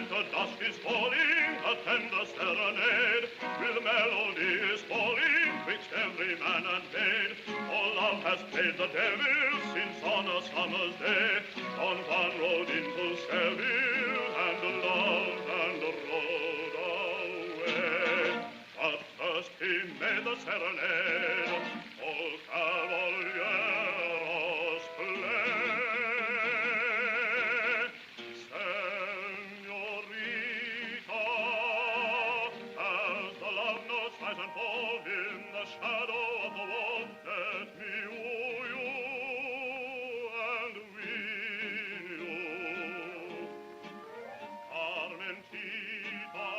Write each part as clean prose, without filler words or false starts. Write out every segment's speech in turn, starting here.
the dusk is falling, a tender serenade, with melody is falling, twixt every man and maid. For love has played the devil since on a summer's day, Don Juan rode into Seville and loved and rode away. But first he made the serenade, all cavalieros play. Senorita, as the love notes rise and fall in the shadow of the wall, let me woo you and win you. Carmentita,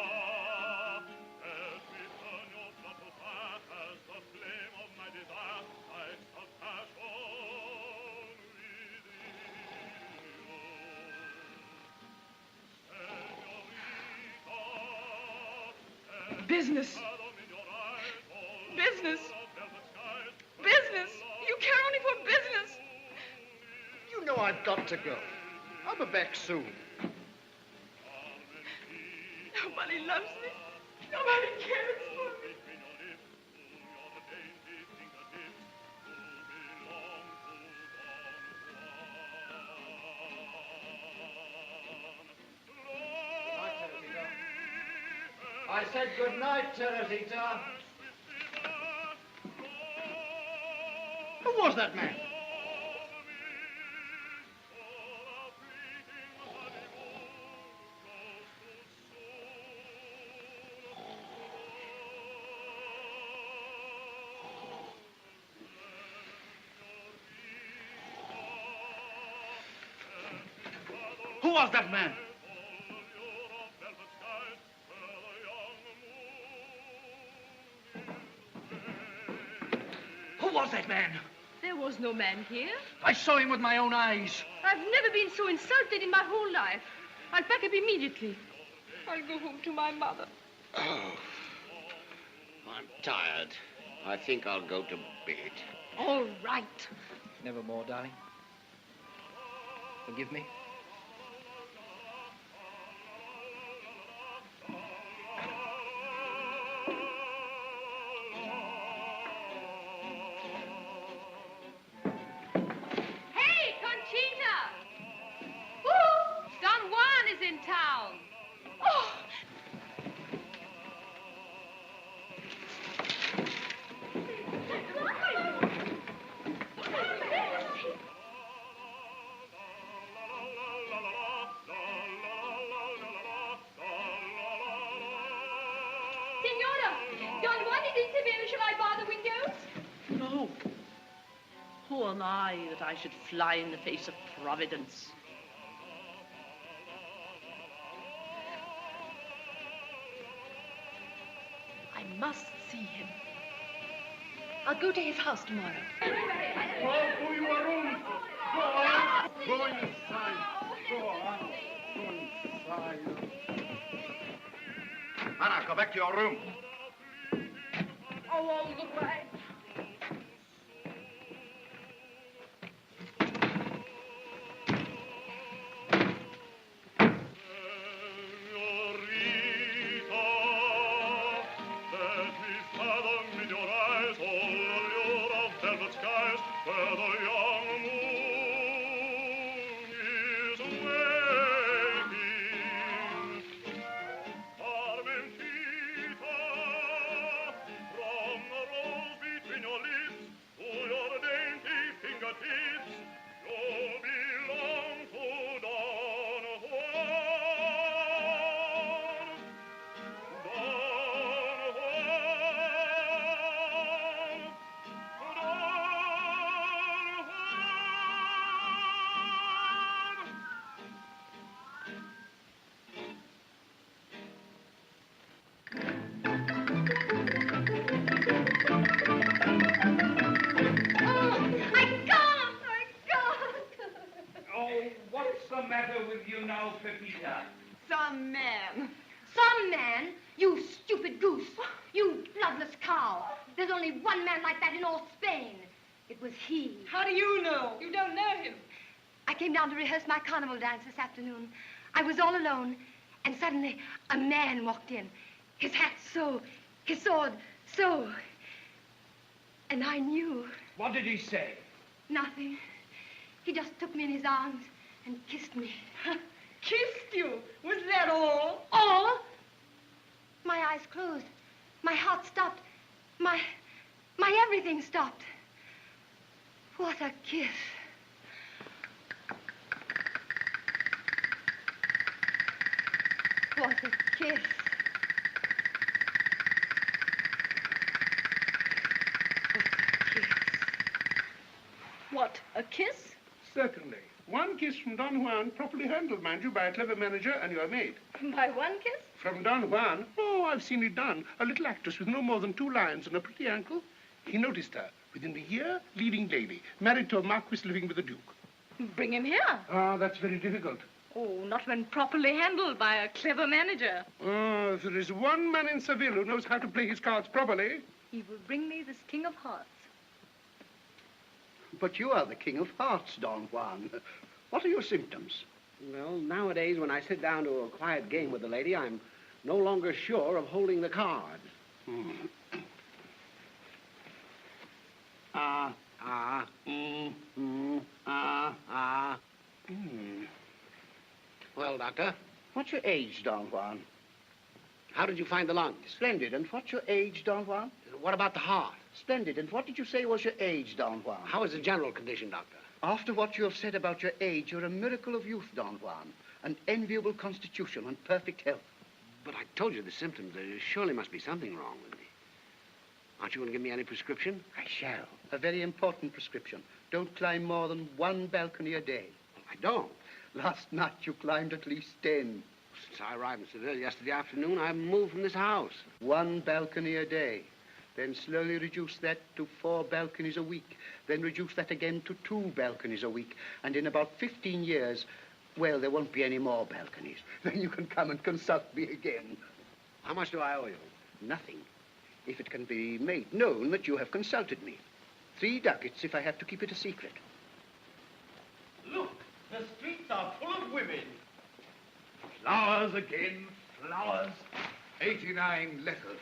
let me turn your blood to fire as the flame of my desire lights the passion within you. Business. Business. Business. You care only for business. You know I've got to go. I'll be back soon. Nobody loves me. Nobody cares for me. I said good night, Teresita. Who was that man? Who was that man? Who was that man? There was no man here. I saw him with my own eyes. I've never been so insulted in my whole life. I'll pack up immediately. I'll go home to my mother. Oh, I'm tired. I think I'll go to bed. All right. Never more, darling. Forgive me. Hey, Conchita! Woo! Don Juan is in town. Oh! Signora, Don Juan is in Seville. Shall I bar the windows? No. Who am I that I should fly in the face of Providence? I must see him. I'll go to his house tomorrow. Go to your room. Go on. Go inside. Go on. Go inside. Anna, go back to your room. Oh, all the way. Some man. Some man? You stupid goose. You bloodless cow. There's only one man like that in all Spain. It was he. How do you know? You don't know him. I came down to rehearse my carnival dance this afternoon. I was all alone, And suddenly a man walked in. His hat so, his sword so. And I knew. What did he say? Nothing. He just took me in his arms and kissed me. Kissed you? Was that all? All? My eyes closed. My heart stopped. My everything stopped. What a kiss. What a kiss. What, a kiss? Certainly. One kiss from Don Juan, properly handled, mind you, by a clever manager, and you're made. By one kiss? From Don Juan? Oh, I've seen it done. A little actress with no more than 2 lines and a pretty ankle. He noticed her. Within a year, leading lady. Married to a marquis living with a duke. Bring him here. Ah, that's very difficult. Oh, not when properly handled by a clever manager. Oh, if there is one man in Seville who knows how to play his cards properly. He will bring me this King of Hearts. But you are the King of Hearts, Don Juan. What are your symptoms? Well, nowadays, when I sit down to a quiet game with a lady, I'm no longer sure of holding the card. Well, Doctor, What's your age, Don Juan? how did you find the lungs? Splendid. And what's your age, Don Juan? What about the heart? Splendid. And what did you say was your age, Don Juan? How is the general condition, Doctor? After what you have said about your age, you're a miracle of youth, Don Juan. An enviable constitution and perfect health. But I told you the symptoms. There surely must be something wrong with me. Aren't you going to give me any prescription? I shall. A very important prescription. Don't climb more than 1 balcony a day. I don't. Last night you climbed at least 10. Since I arrived in Seville yesterday afternoon, I haven't moved from this house. 1 balcony a day. Then slowly reduce that to 4 balconies a week. Then reduce that again to 2 balconies a week. And in about 15 years, well, there won't be any more balconies. Then you can come and consult me again. How much do I owe you? Nothing. If it can be made known that you have consulted me. 3 ducats if I have to keep it a secret. Look, the streets are full of women. Flowers again, flowers. 89 letters.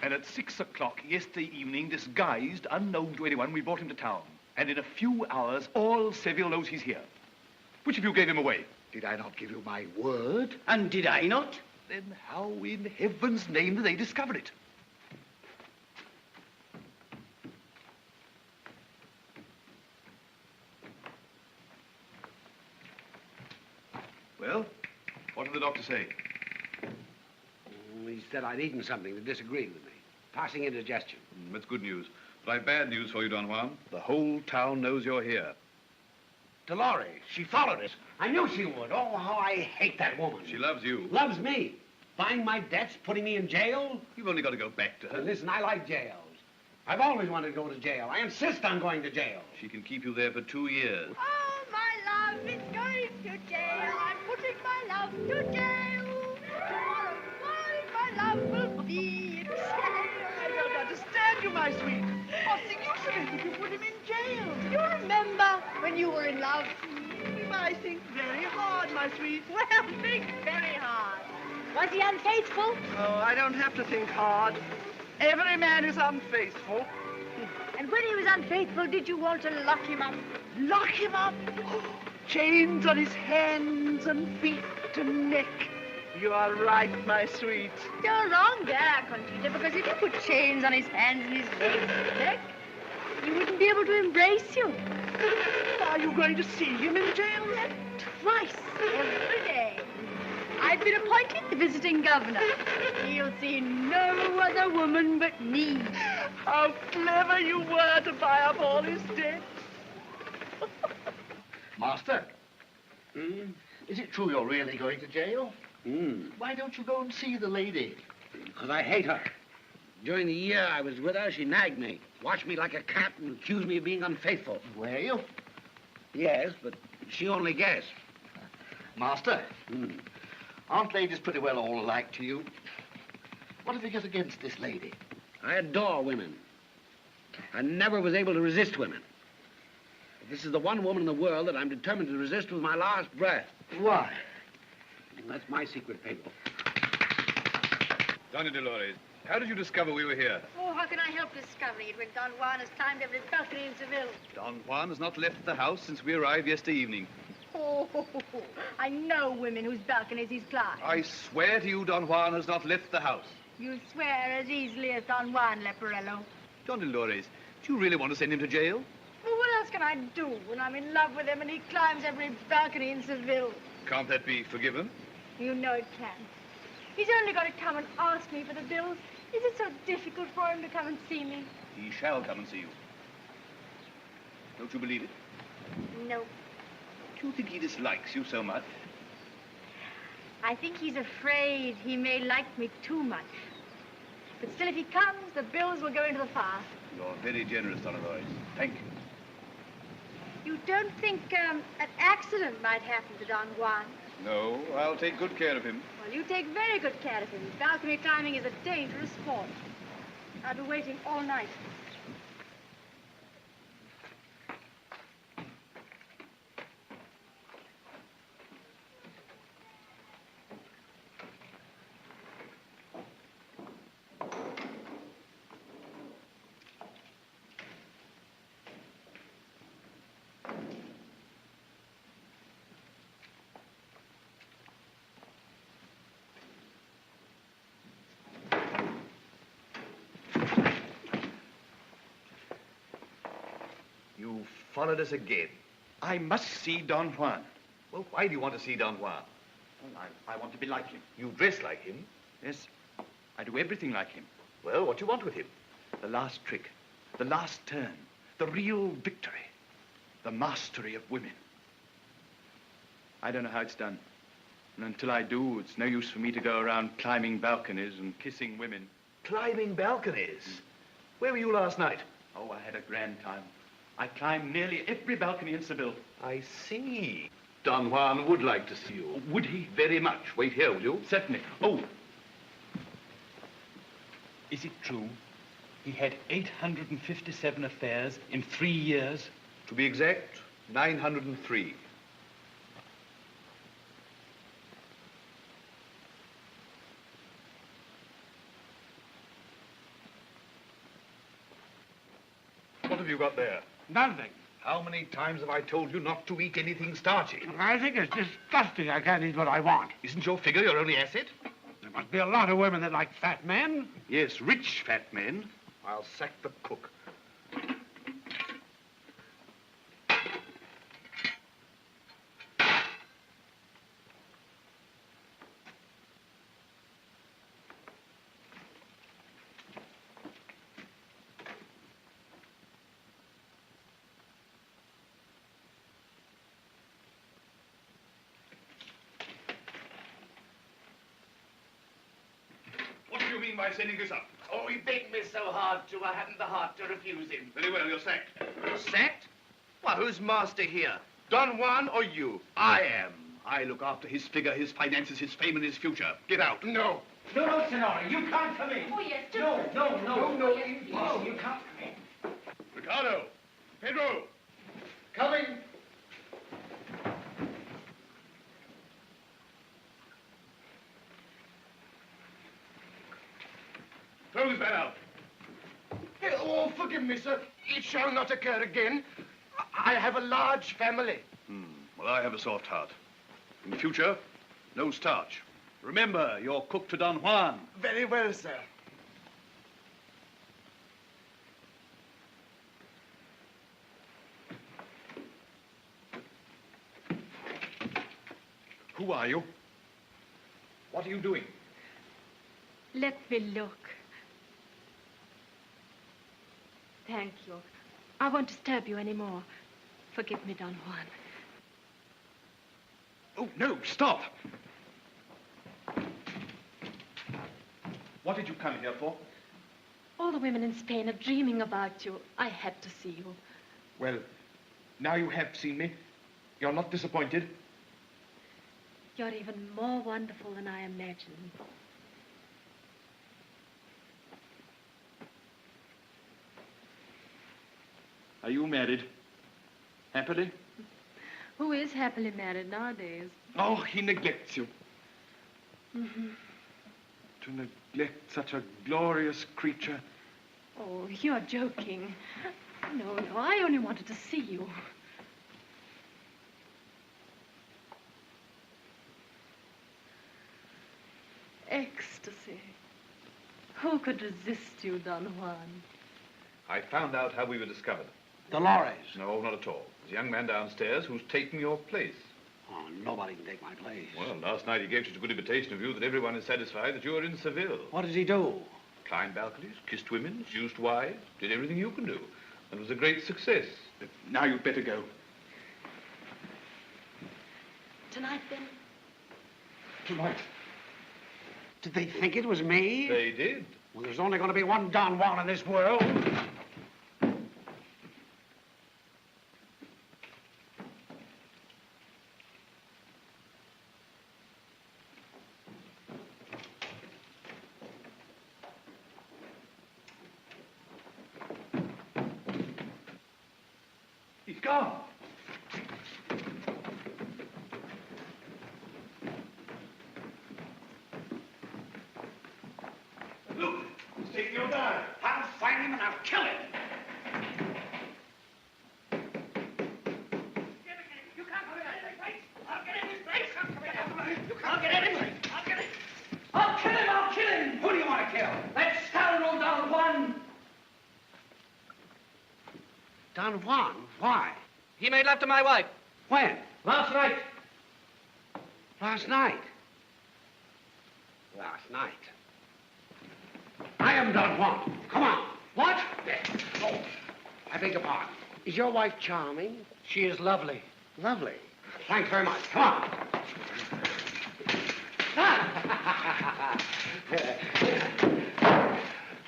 And at 6 o'clock yesterday evening, disguised, unknown to anyone, we brought him to town. And in a few hours, all Seville knows he's here. Which of you gave him away? Did I not give you my word? And did I not? Then how in heaven's name did they discover it? Well, what did the doctor say? He said I'd eaten something that disagreed with me. Passing indigestion. That's good news. But I've bad news for you, Don Juan. The whole town knows you're here. Dolores, she followed us. I knew she would. Oh, how I hate that woman. She loves you. Loves me. Buying my debts, putting me in jail. You've only got to go back to her. Listen, I like jails. I've always wanted to go to jail. I insist on going to jail. She can keep you there for 2 years. Oh, my love is going to jail. I'm putting my love to jail. Tomorrow morning, my love will be in jail. I don't understand you, my sweet. What's the use of it if you put him in jail? Do you remember when you were in love? I think very hard, my sweet. Well, think very hard. Was he unfaithful? Oh, I don't have to think hard. Every man is unfaithful. And when he was unfaithful, did you want to lock him up? Lock him up. Chains on his hands and feet and neck. You are right, my sweet. You're wrong there, Conchita, because if you put chains on his hands and his legs and neck, he wouldn't be able to embrace you. Are you going to see him in jail yet? Twice every day. I've been appointed the visiting governor. He'll see no other woman but me. How clever you were to buy up all his debts. Master? Is it true you're really going to jail? Why don't you go and see the lady? Because I hate her. During the year I was with her, she nagged me, watched me like a cat, and accused me of being unfaithful. Were you? Yes, but she only guessed. Master? Aren't ladies pretty well all alike to you? What have you got against this lady? I adore women. I never was able to resist women. But this is the one woman in the world that I'm determined to resist with my last breath. Why? That's my secret paper. Donna Dolores, how did you discover we were here? Oh, how can I help discovering it when Don Juan has climbed every balcony in Seville? Don Juan has not left the house since we arrived yesterday evening. Oh, I know women whose balconies he's climbed. I swear to you, Don Juan has not left the house. You swear as easily as Don Juan, Leporello. Don Dolores, do you really want to send him to jail? Well, what else can I do when I'm in love with him and he climbs every balcony in Seville? Can't that be forgiven? You know it can. He's only got to come and ask me for the bills. Is it so difficult for him to come and see me? He shall come and see you. Don't you believe it? No. Do you think he dislikes you so much? I think he's afraid he may like me too much. But still, if he comes, the bills will go into the fire. You're very generous, Donna Dolores. Thank you. You don't think an accident might happen to Don Juan? No, I'll take good care of him. Well, you take very good care of him. Balcony climbing is a dangerous sport. I'll be waiting all night. You followed us again. I must see Don Juan. Well, why do you want to see Don Juan? Well, I want to be like him. You dress like him. Yes, I do everything like him. Well, what do you want with him? The last trick, the last turn, the real victory, the mastery of women. I don't know how it's done. And until I do, it's no use for me to go around climbing balconies and kissing women. Climbing balconies? Where were you last night? Oh, I had a grand time. I climbed nearly every balcony in Seville. I see. Don Juan would like to see you. Would he? Very much. Wait here, will you? Certainly. Oh. Is it true he had 857 affairs in 3 years? To be exact, 903. What have you got there? Nothing. How many times have I told you not to eat anything starchy? I think it's disgusting. I can't eat what I want. Isn't your figure your only asset? There must be a lot of women that like fat men. Yes, rich fat men. I'll sack the cook. What do you mean by sending this up? Oh, he begged me so hard to, I hadn't the heart to refuse him. Very well, you're sacked. Sacked? Why, who's master here? Don Juan or you? I am. I look after his figure, his finances, his fame, and his future. Get out. No. No, Senora, you can't come in. Oh, yes, just... No, impossible. You can't come in. Ricardo. Pedro. Coming. Throw this man out. Oh, forgive me, sir. It shall not occur again. I have a large family. Well, I have a soft heart. In the future, no starch. Remember, you're cook to Don Juan. Very well, sir. Who are you? What are you doing? Let me look. Thank you. I won't disturb you anymore. Forgive me, Don Juan. Oh, no, stop. What did you come here for? All the women in Spain are dreaming about you. I had to see you. Well, now you have seen me. You're not disappointed? You're even more wonderful than I imagined. Are you married? Happily? Who is happily married nowadays? Oh, he neglects you. Mm-hmm. To neglect such a glorious creature. Oh, you're joking. No, I only wanted to see you. Ecstasy. Who could resist you, Don Juan? I found out how we were discovered. Dolores. No, not at all. There's a young man downstairs who's taken your place. Oh, nobody can take my place. Well, last night he gave such a good imitation of you that everyone is satisfied that you are in Seville. What does he do? Climbed balconies, kissed women, seduced wives, did everything you can do. And was a great success. But now you'd better go. Tonight, then? Tonight. Did they think it was me? They did. Well, there's only going to be one Don Juan in this world. He's gone. Look, he's taking your guy. I'll find him and I'll kill him. You can't come in this place. I'll get in this place. You can't get in this place. I'll get it. I'll kill him. I'll kill him. Who do you want to kill? That scoundrel Don Juan. Don Juan? Why? He made love to my wife. When? Last night. Last night. Last night. I am Don Juan. Come on. What? Oh, I beg your pardon. Is your wife charming? She is lovely. Lovely. Thanks very much. Come on.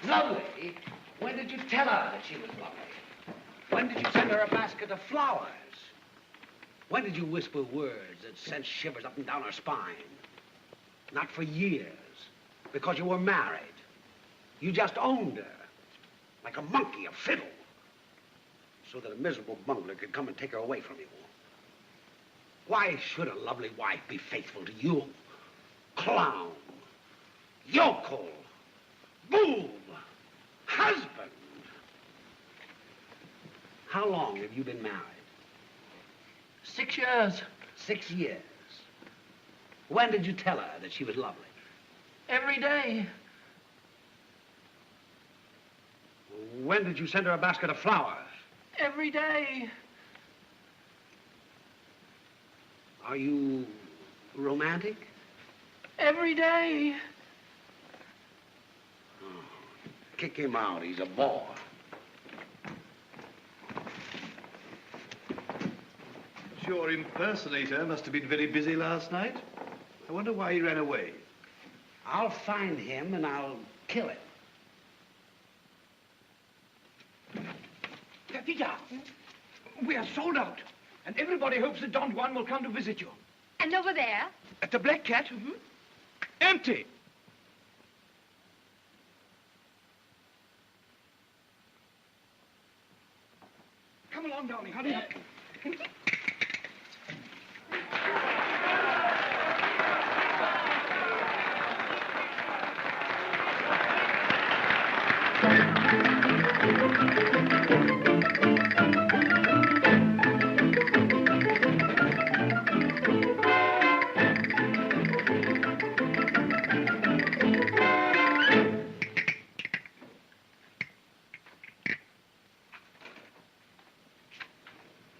Lovely? When did you tell her that she was lovely? When did you send her a basket of flowers? When did you whisper words that sent shivers up and down her spine? Not for years, because you were married. You just owned her, like a monkey, a fiddle, so that a miserable bungler could come and take her away from you. Why should a lovely wife be faithful to you? Clown, yokel, boob, husband. How long have you been married? 6 years. 6 years. When did you tell her that she was lovely? Every day. When did you send her a basket of flowers? Every day. Are you romantic? Every day. Oh, kick him out. He's a bore. Your impersonator must have been very busy last night. I wonder why he ran away. I'll find him and I'll kill him. Pepita, we are sold out, and everybody hopes that Don Juan will come to visit you. And over there? At the Black Cat? Mm-hmm. Empty. Come along, darling, hurry up.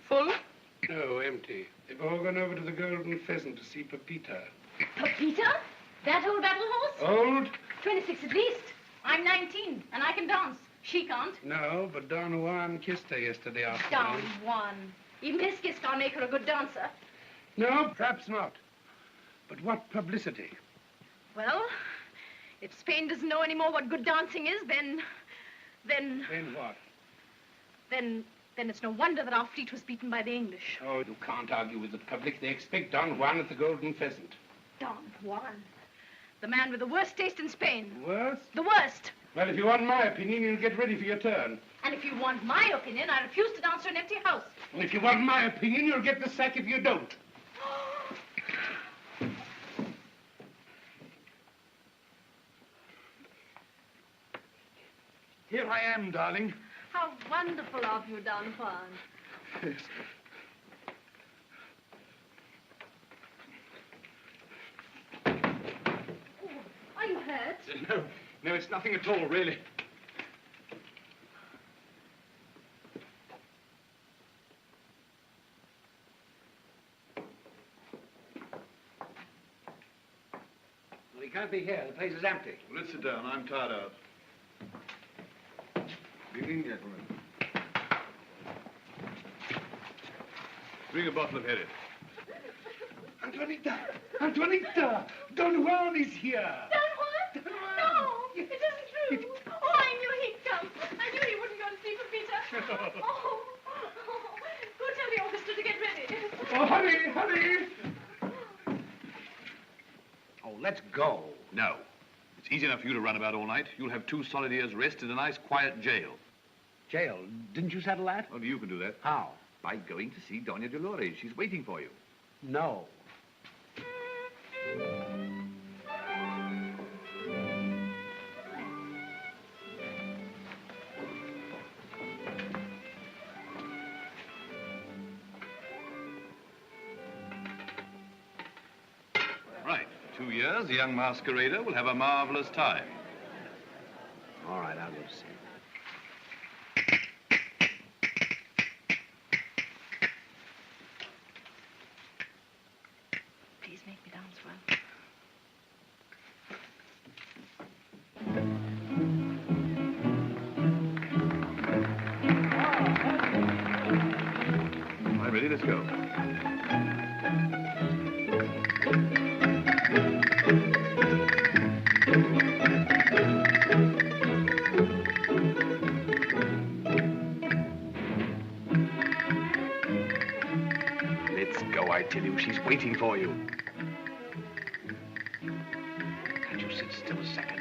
Full? No, empty. They've all gone over to the Golden Pheasant to see Pepita. Pepita? That old battle horse? Old? 26 at least. I'm 19, and I can dance. She can't. No, but Don Juan kissed her yesterday Don afternoon. Juan. Even his kiss can't make her a good dancer. No, perhaps not. But what publicity? Well, if Spain doesn't know anymore what good dancing is, then Then what? then it's no wonder that our fleet was beaten by the English. Oh, you can't argue with the public. They expect Don Juan at the Golden Pheasant. Don Juan. The man with the worst taste in Spain. Worse? The worst. Well, if you want my opinion, you'll get ready for your turn. And if you want my opinion, I refuse to dance to an empty house. And if you want my opinion, you'll get the sack if you don't. I am, darling. How wonderful of you, Don Juan. Yes. Are you hurt? No, it's nothing at all, really. Well, he can't be here. The place is empty. Well, let's sit down. I'm tired out. Begin, gentlemen. Bring a bottle of Herod. Antoinita! Antoinita! Don Juan is here! Don Juan? No, it isn't true. Oh, I knew he'd come. I knew he wouldn't go to sleep with Peter. Oh, go tell the orchestra to get ready. Oh, hurry, hurry! Oh, let's go. No. It's easy enough for you to run about all night. You'll have 2 solid years' rest in a nice, quiet jail. Jail? Didn't you settle that? Only you can do that. How? By going to see Doña Dolores. She's waiting for you. No. Right. 2 years, the young masquerader will have a marvelous time. All right, I'll go to see him. Please make me dance well. All right, ready? Let's go. Let's go, I tell you. She's waiting for you. Can't you sit still a second?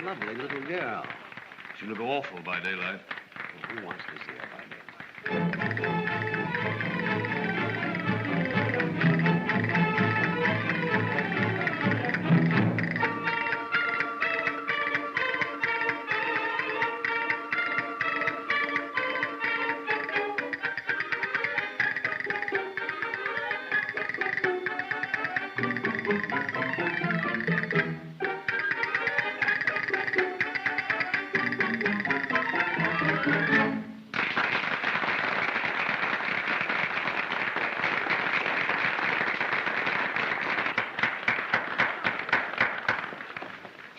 Lovely little girl. She'll look awful by daylight. Who wants to see her by daylight?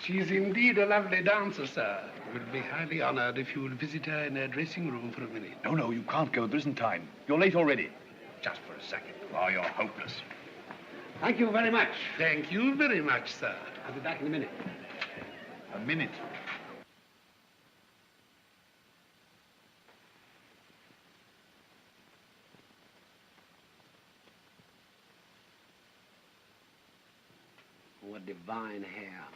She's indeed a lovely dancer, sir. We'll be highly honored if you will visit her in her dressing room for a minute. No, you can't go. There isn't time. You're late already. Just for a second. Oh, you're hopeless. Thank you very much. Thank you very much, sir. I'll be back in a minute. A minute. What divine hair.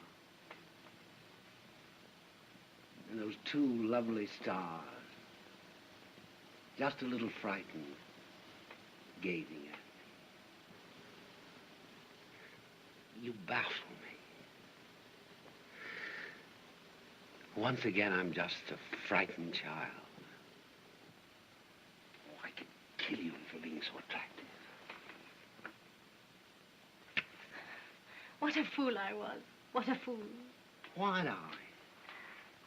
And those 2 lovely stars. Just a little frightened, gazing at me. You baffle me. Once again, I'm just a frightened child. Oh, I could kill you for being so attractive. What a fool I was. What a fool. Why not?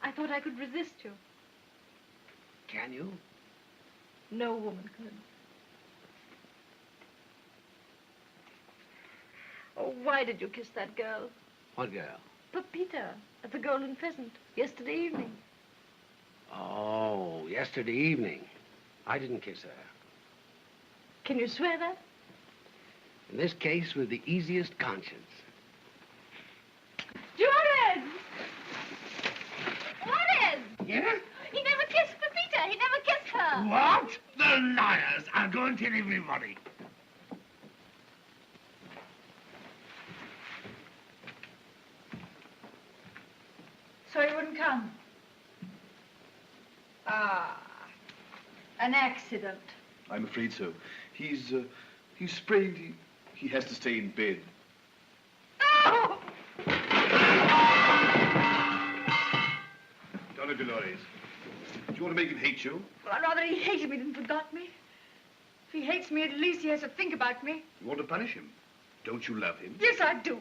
I thought I could resist you. Can you? No woman could. Oh, why did you kiss that girl? What girl? Pepita, at the Golden Pheasant, yesterday evening. Oh, yesterday evening. I didn't kiss her. Can you swear that? In this case, with the easiest conscience. Juan! Juan! Yeah? He never kissed Pepita. He never kissed her. What? The liars! I'll go and tell everybody. So he wouldn't come? Ah, an accident. I'm afraid so. He's sprained. He has to stay in bed. Oh! Donna Dolores, do you want to make him hate you? Well, I'd rather he hated me than forgot me. If he hates me, at least he has to think about me. You want to punish him? Don't you love him? Yes, I do.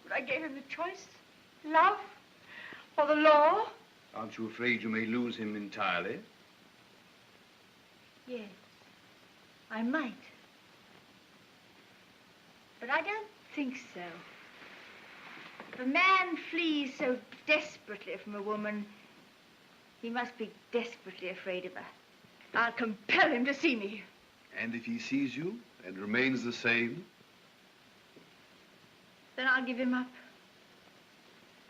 But I gave him the choice. Love or the law. Aren't you afraid you may lose him entirely? Yes, I might. But I don't think so. If a man flees so desperately from a woman, he must be desperately afraid of her. I'll compel him to see me. And if he sees you and remains the same? Then I'll give him up.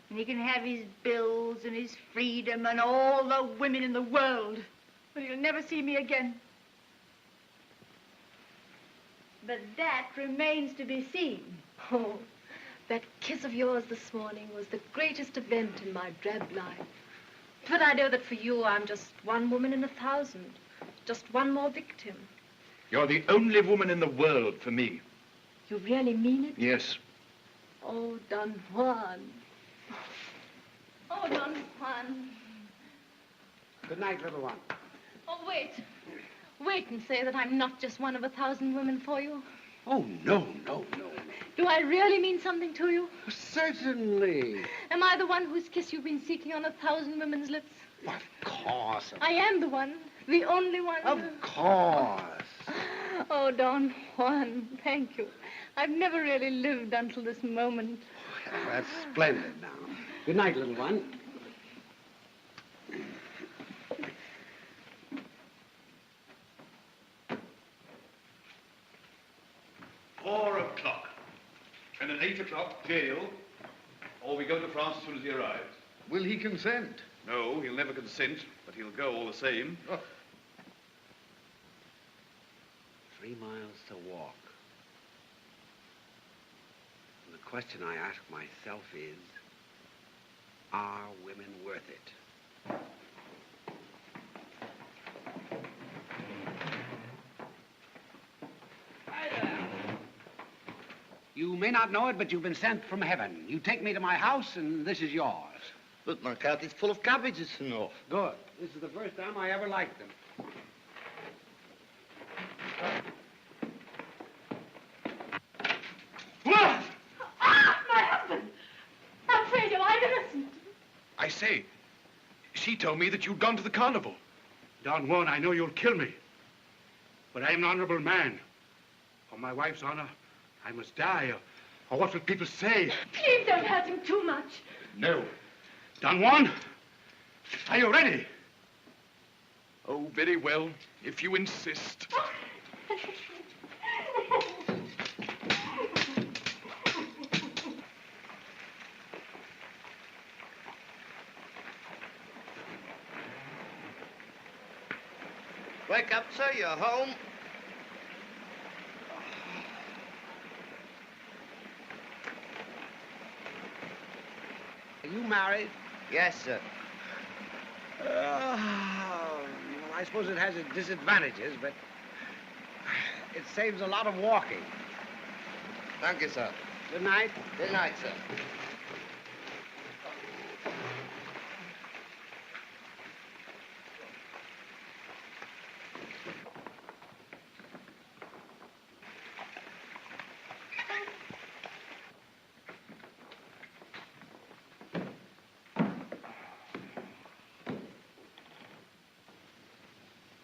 And he can have his bills and his freedom and all the women in the world. But he'll never see me again. But that remains to be seen. Oh, that kiss of yours this morning was the greatest event in my drab life. But I know that for you, I'm just one woman in 1,000. Just one more victim. You're the only woman in the world for me. You really mean it? Yes. Oh, Don Juan. Oh, Don Juan. Good night, little one. Oh, wait. Wait and say that I'm not just one of 1,000 women for you. Oh, no, no, no. Do I really mean something to you? Certainly. Am I the one whose kiss you've been seeking on 1,000 women's lips? Of course. I am the one. The only one. Of course. Oh, Don Juan, thank you. I've never really lived until this moment. That's splendid now. Good night, little one. $4 and at 8 o'clock, jail, or we go to France as soon as he arrives. Will he consent? No, he'll never consent, but he'll go all the same. Oh. 3 miles to walk. And the question I ask myself is, are women worth it? Hi there. You may not know it, but you've been sent from heaven. You take me to my house, and this is yours. But my cart is full of cabbages enough. Good. This is the first time I ever liked them. What? Ah, my husband! Alfredo, I'm innocent. I say, she told me that you'd gone to the carnival. Don Juan, I know you'll kill me. But I am an honorable man. For my wife's honor, I must die. Or what will people say? Please don't hurt him too much. No. Don Juan, are you ready? Oh, very well, if you insist. Wake up, sir, you're home. Are you married? Yes, sir. Well, I suppose it has its disadvantages, but it saves a lot of walking. Thank you, sir. Good night. Good night, sir.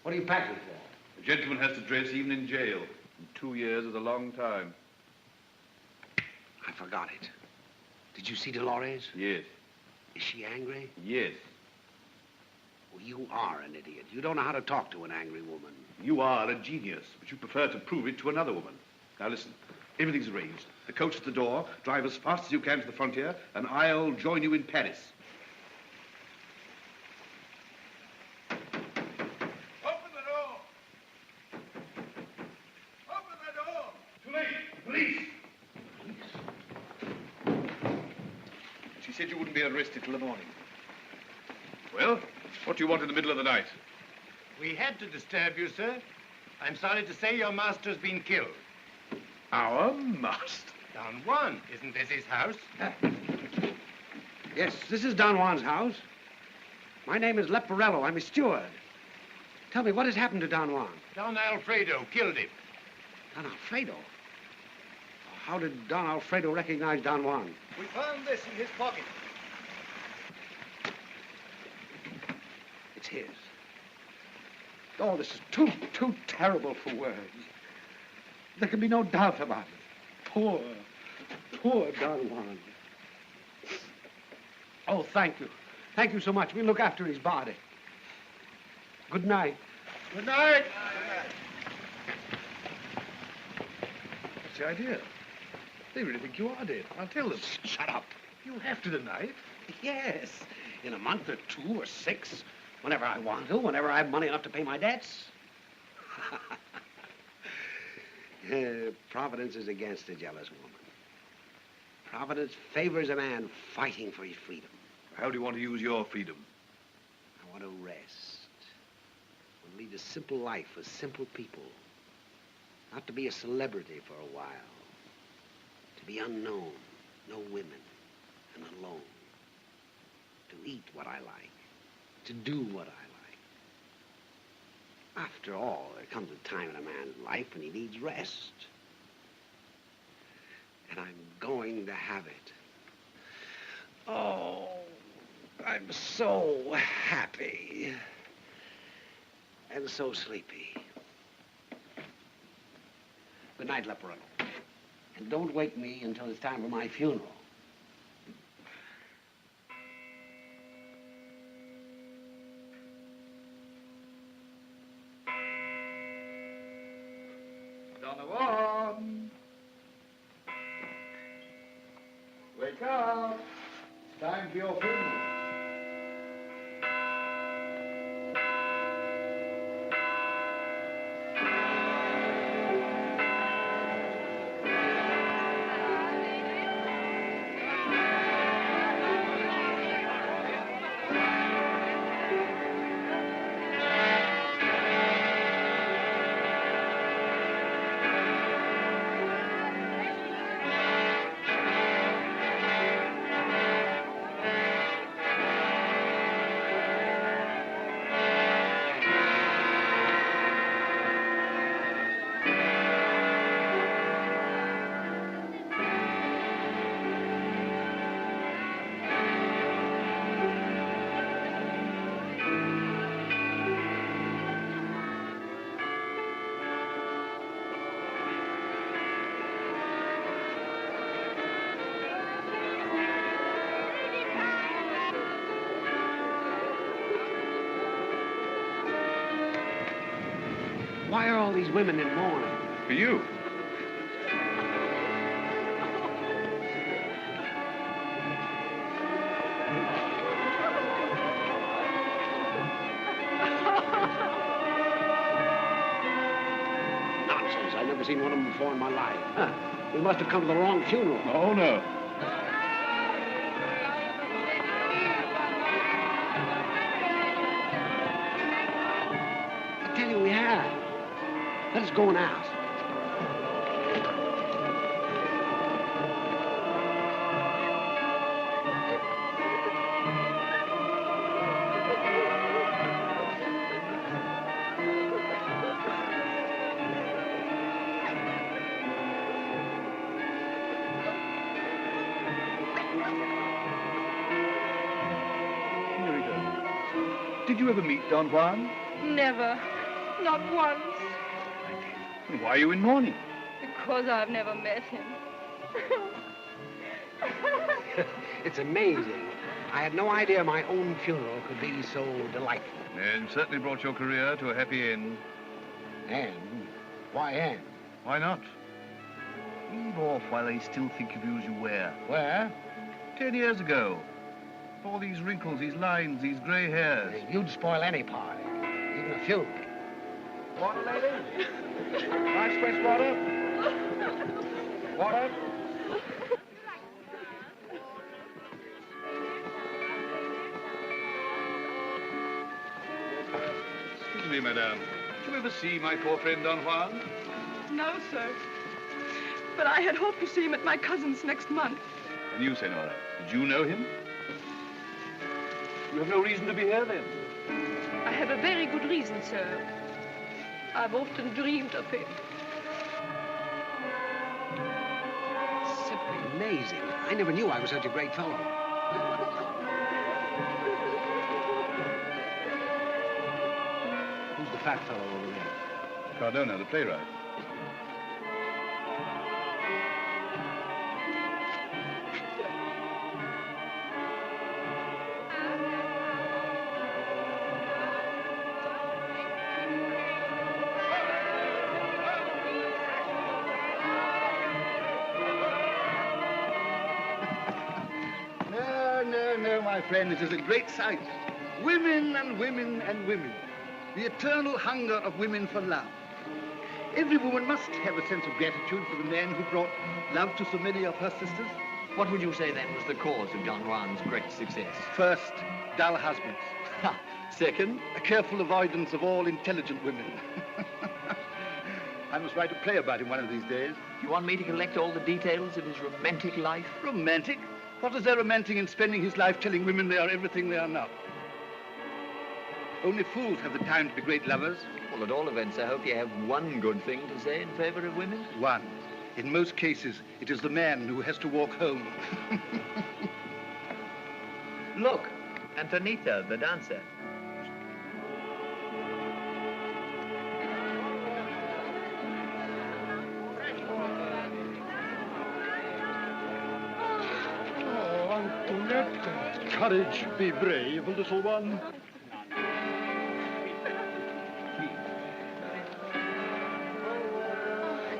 What are you packing for? A gentleman has to dress even in jail. And 2 years is a long time. forgot it. Did you see Dolores? Yes. Is she angry? Yes. Well, you are an idiot. You don't know how to talk to an angry woman. You are a genius, but you prefer to prove it to another woman. Now listen, everything's arranged. The coach at the door, drive as fast as you can to the frontier, and I'll join you in Paris. Open the door! Open the door! Too late! Police! She said you wouldn't be arrested till the morning. Well, what do you want in the middle of the night? We had to disturb you, sir. I'm sorry to say your master's been killed. Our master? Don Juan, isn't this his house? Yes, this is Don Juan's house. My name is Leporello. I'm his steward. Tell me, what has happened to Don Juan? Don Alfredo killed him. Don Alfredo? How did Don Alfredo recognize Don Juan? We found this in his pocket. It's his. Oh, this is too terrible for words. There can be no doubt about it. Poor Don Juan. Oh, thank you. Thank you so much. We'll look after his body. Good night. Good night. What's the idea? They really think you are dead. I'll tell them. Shut up. You have to deny it. Yes. In a month or 2 or 6, whenever I want to, whenever I have money enough to pay my debts. Providence is against a jealous woman. Providence favors a man fighting for his freedom. How do you want to use your freedom? I want to rest. I want to lead a simple life with simple people. Not to be a celebrity for a while. To be unknown, no women, and alone. To eat what I like. To do what I like. After all, there comes a time in a man's life when he needs rest. And I'm going to have it. Oh, I'm so happy. And so sleepy. Good night, Leporello. And don't wake me until it's time for my funeral. Don Juan! Wake up! It's time for your funeral. Why are all these women in mourning? For you. Nonsense. I've never seen one of them before in my life. Huh. We must have come to the wrong funeral. Oh, no. I tell you, we have. Let us go and ask. Did you ever meet Don Juan? Never. Not once. And why are you in mourning? Because I've never met him. It's amazing. I had no idea my own funeral could be so delightful. And certainly brought your career to a happy end. And? Why end? Why not? Leave off while they still think of you as you were. Where? 10 years ago. All these wrinkles, these lines, these grey hairs. You'd spoil any party, even a funeral. Water, lady? Nice fresh water? Water? Excuse me, madame. Did you ever see my poor friend Don Juan? No, sir. But I had hoped to see him at my cousin's next month. And you, Senora, did you know him? You have no reason to be here, then? I have a very good reason, sir. I've often dreamed of him. Simply amazing. I never knew I was such a great fellow. Who's the fat fellow over there? Cardona, the playwright. No, my friend, it is a great sight. Women and women and women. The eternal hunger of women for love. Every woman must have a sense of gratitude for the man who brought love to so many of her sisters. What would you say, then, was the cause of Don Juan's great success? First, dull husbands. Second? A careful avoidance of all intelligent women. I must write a play about him one of these days. You want me to collect all the details of his romantic life? Romantic? What is there romantic in spending his life telling women they are everything they are not? Only fools have the time to be great lovers. Well, at all events, I hope you have one good thing to say in favor of women. One. In most cases, it is the man who has to walk home. Look, Antonita, the dancer. Courage, be brave, little one.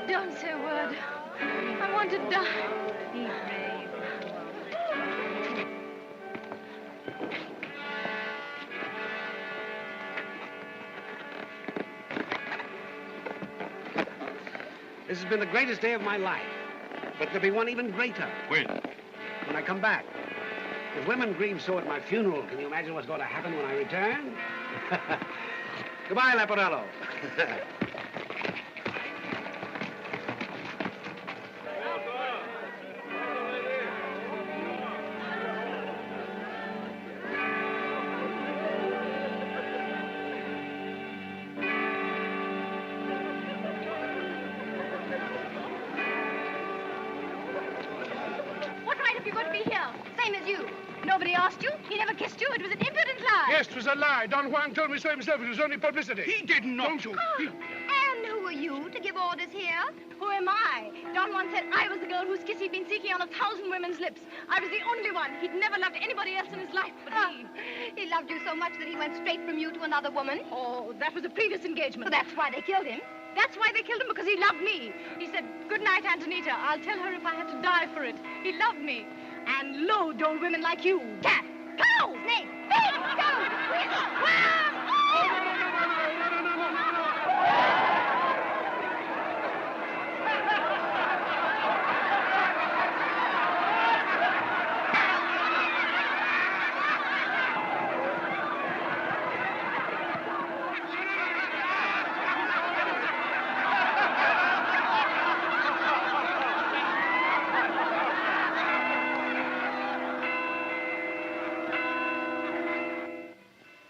Don't say a word. I want to die. Be brave. This has been the greatest day of my life. But there'll be one even greater. When? When I come back. If women grieve so at my funeral, can you imagine what's going to happen when I return? Goodbye, Leporello. What right have you got to be here? Same as you. Nobody asked you. He never kissed you. It was an impudent lie. Yes, it was a lie. Don Juan told me so himself. It was only publicity. He did not. Don't you? And who are you to give orders here? Who am I? Don Juan said I was the girl whose kiss he'd been seeking on 1,000 women's lips. I was the only one. He'd never loved anybody else in his life but me. He loved you so much that he went straight from you to another woman? Oh, that was a previous engagement. Well, that's why they killed him. That's why they killed him, because he loved me. He said, "Good night, Antonita. I'll tell her if I had to die for it." He loved me. And loads old women like you. Cat! Go! Snake! Pig! Go! Weasel!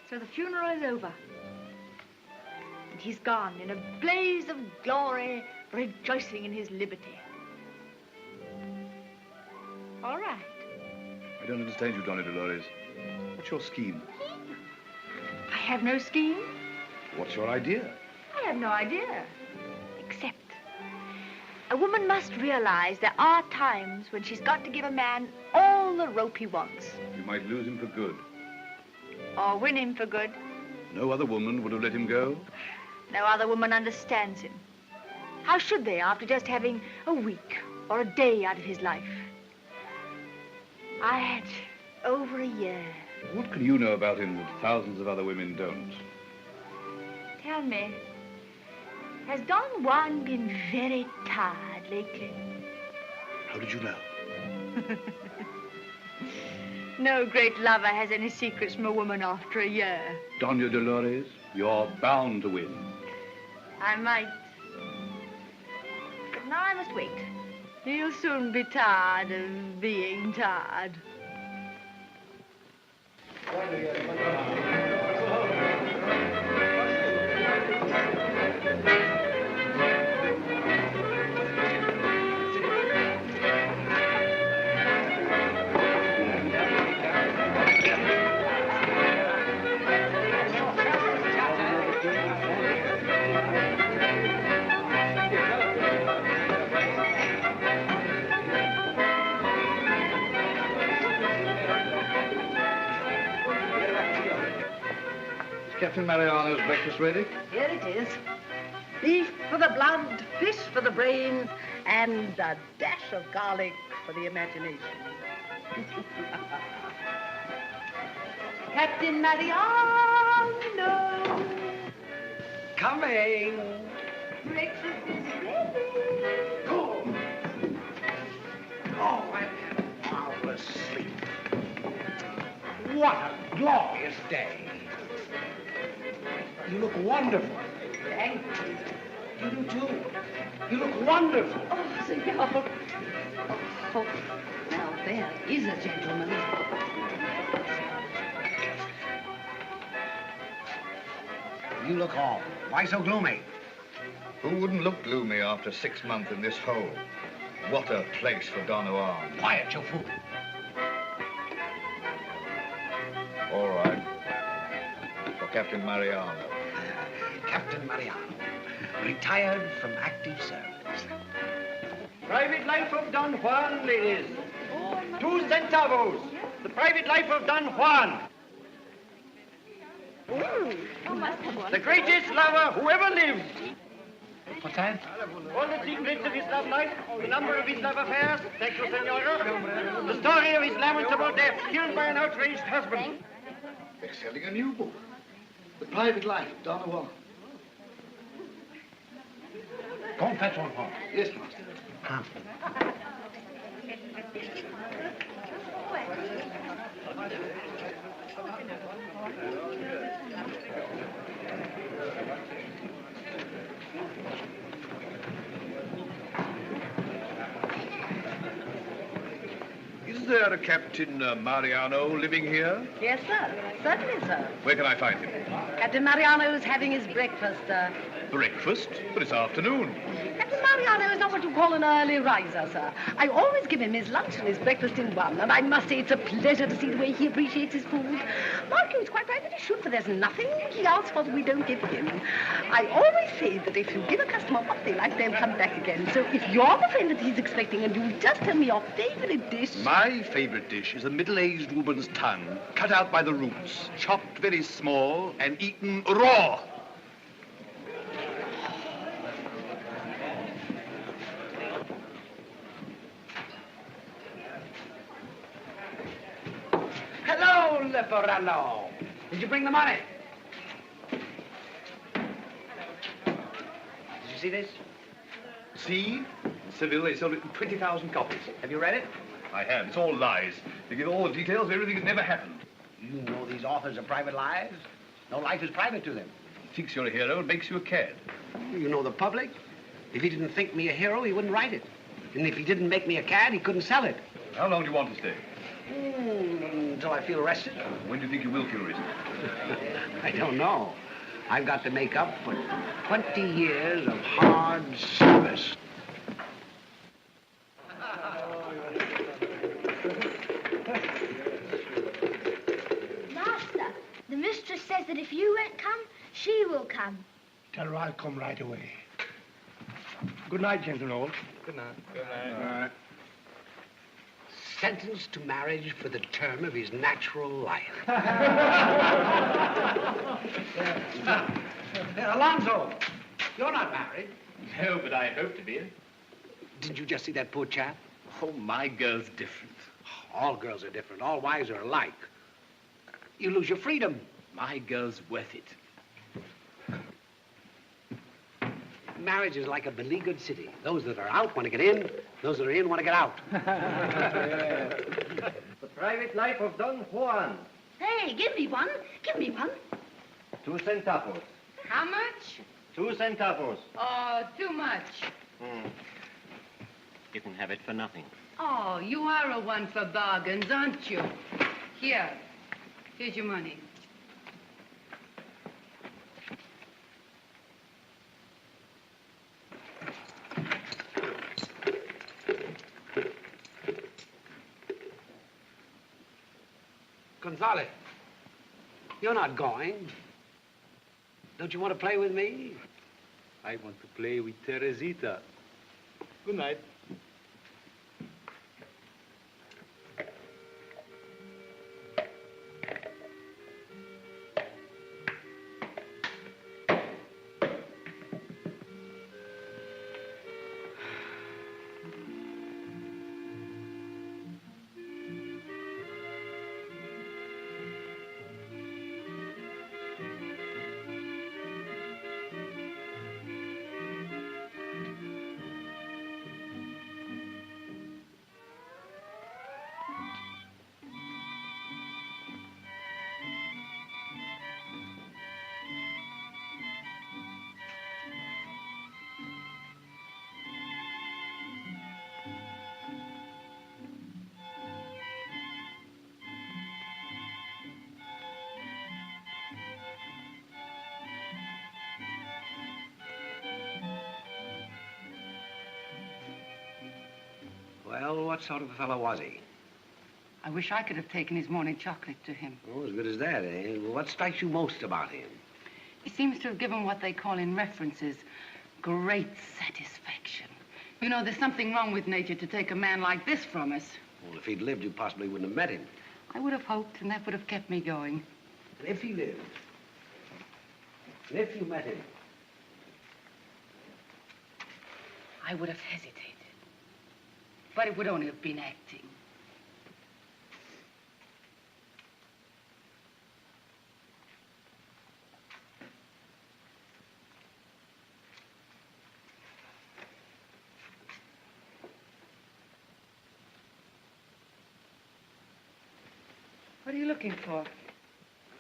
So the funeral is over. And he's gone in a blaze of glory, rejoicing in his liberty. All right. I don't understand you, Donna Dolores. What's your scheme? I have no scheme. What's your idea? I have no idea. Except A woman must realize there are times when she's got to give a man all the rope he wants. You might lose him for good. Or win him for good. No other woman would have let him go. No other woman understands him. How should they after just having a week or a day out of his life? I had over a year. What can you know about him that thousands of other women don't? Tell me, has Don Juan been very tired lately? How did you know? No great lover has any secrets from a woman after a year. Doña Dolores, you're bound to win. I might. But now I must wait. He'll soon be tired of being tired. Captain Mariano's breakfast ready? Here it is. Beef for the blood, fish for the brain, and a dash of garlic for the imagination. Captain Mariano! Coming! Breakfast is ready. Oh, I've had a marvelous sleep. What a glorious day. You look wonderful. Thank you. You do too. You look wonderful. Oh, senor. Oh, now there is a gentleman. You look all. Why so gloomy? Who wouldn't look gloomy after 6 months in this hole? What a place for Don Juan. Quiet, you fool. All right. For Captain Mariano. Captain Mariano, retired from active service. Private life of Don Juan, ladies. 2 centavos. The private life of Don Juan. The greatest lover who ever lived. What's that? All the secrets of his love life, the number of his love affairs, thank you, senora. The story of his lamentable death, killed by an outraged husband. They're selling a new book. The Private Life of Don Juan. Go and fetch one for me. Yes, master. Huh. Is there a Captain Mariano living here? Yes, sir. Certainly, sir. Where can I find him? Captain Mariano's having his breakfast, sir. Breakfast? But it's afternoon. Captain Mariano is not what you call an early riser, sir. I always give him his lunch and his breakfast in one, and I must say it's a pleasure to see the way he appreciates his food. Mark, it's quite right that he should, for there's nothing he asks for that we don't give him. I always say that if you give a customer what they like, they'll come back again. So if you're the friend that he's expecting, and you'll just tell me your favorite dish... My favorite dish is a middle-aged woman's tongue, cut out by the roots, chopped very small, and eaten raw. Hello, Leporello. Did you bring the money? Did you see this? See? In Seville, they sold it in 20,000 copies. Have you read it? I have. It's all lies. They give all the details of everything that never happened. You know these authors are private lives. No life is private to them. He thinks you're a hero and makes you a cad. You know the public. If he didn't think me a hero, he wouldn't write it. And if he didn't make me a cad, he couldn't sell it. How long do you want to stay? Until I feel rested. When do you think you will feel rested? I don't know. I've got to make up for 20 years of hard service. Master, the mistress says that if you won't come, she will come. Tell her I'll come right away. Good night, gentlemen. Good night. Good night. Sentenced to marriage for the term of his natural life. Alonzo, you're not married. No, but I hope to be. Did you just see that poor chap? Oh, my girl's different. All girls are different. All wives are alike. You lose your freedom. My girl's worth it. Marriage is like a beleaguered city. Those that are out want to get in. Those that are in want to get out. The Private Life of Don Juan. Hey, give me one. Give me one. 2 centavos. How much? 2 centavos. Oh, too much. You can have it for nothing. Oh, you are a one for bargains, aren't you? Here. Here's your money. Gonzalez, you're not going. Don't you want to play with me? I want to play with Teresita. Good night. Well, what sort of a fellow was he? I wish I could have taken his morning chocolate to him. Oh, as good as that, eh? What strikes you most about him? He seems to have given what they call in references great satisfaction. You know, there's something wrong with nature to take a man like this from us. Well, if he'd lived, you possibly wouldn't have met him. I would have hoped, and that would have kept me going. And if he lived, and if you met him, I would have hesitated. But it would only have been acting. What are you looking for?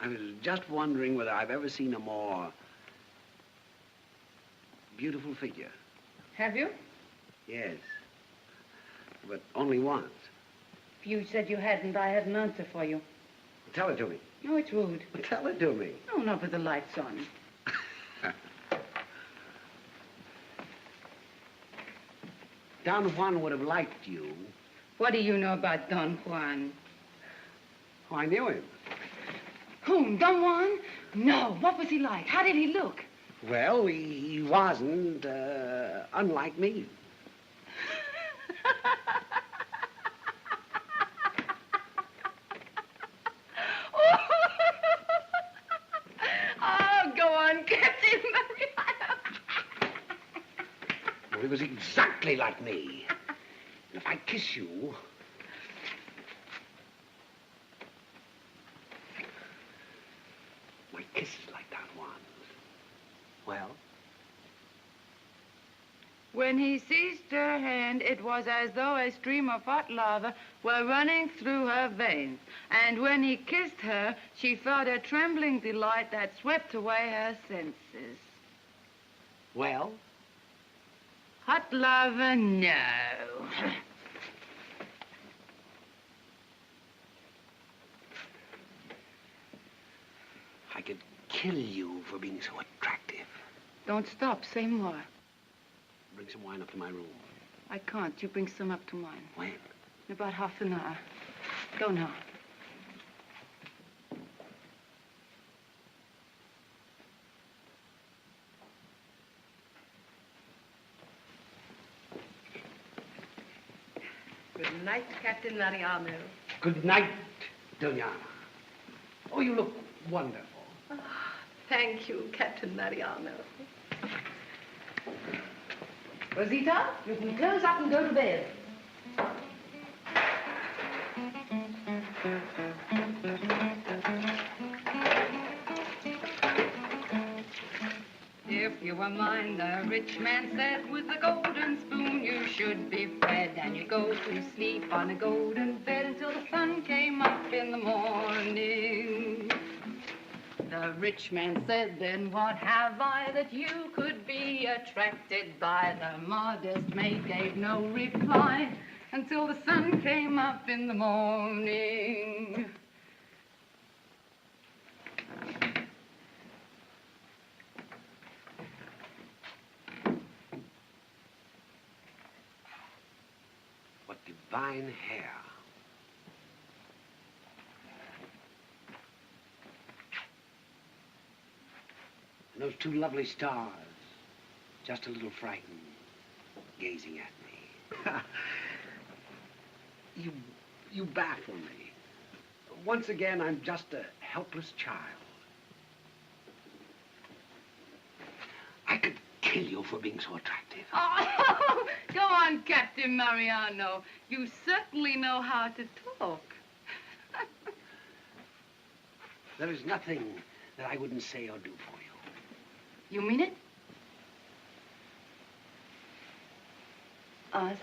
I was just wondering whether I've ever seen a more beautiful figure. Have you? Yes. But only once. If you said you hadn't, I had an answer for you. Tell it to me. No, it's rude. Tell it to me. No, not with the lights on. Don Juan would have liked you. What do you know about Don Juan? Oh, I knew him. Whom? Don Juan? No. What was he like? How did he look? Well, he wasn't, unlike me. Oh, go on, Captain. Well, he was exactly like me. And if I kiss you... My kiss is like Don Juan's. Well? When he seized her hand, it was as though a stream of hot lava were running through her veins. And when he kissed her, she felt a trembling delight that swept away her senses. Well? Hot lava, no. I could kill you for being so attractive. Don't stop, say more. Bring some wine up to my room. I can't. You bring some up to mine. When? In about half an hour. Go now. Good night, Captain Mariano. Good night, Dona. Oh, you look wonderful. Oh, thank you, Captain Mariano. Rosita, you can close up and go to bed. If you were mine, the rich man said, with a golden spoon you should be fed, and you go to sleep on a golden bed until the sun came up in the morning. The rich man said, then what have I that you could be attracted by? The modest maid gave no reply until the sun came up in the morning. What divine hair. And those two lovely stars, just a little frightened, gazing at me. You baffle me. Once again, I'm just a helpless child. I could kill you for being so attractive. Oh, go on, Captain Mariano. You certainly know how to talk. There is nothing that I wouldn't say or do for you. You mean it?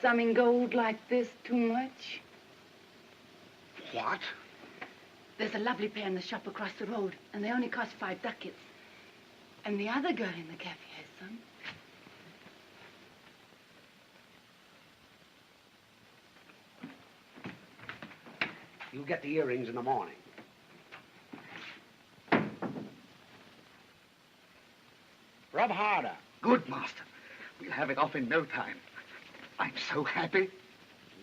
Some in gold like this too much? What? There's a lovely pair in the shop across the road, and they only cost 5 ducats. And the other girl in the cafe has some. You'll get the earrings in the morning. Rub harder. Good, master. We'll have it off in no time. I'm so happy.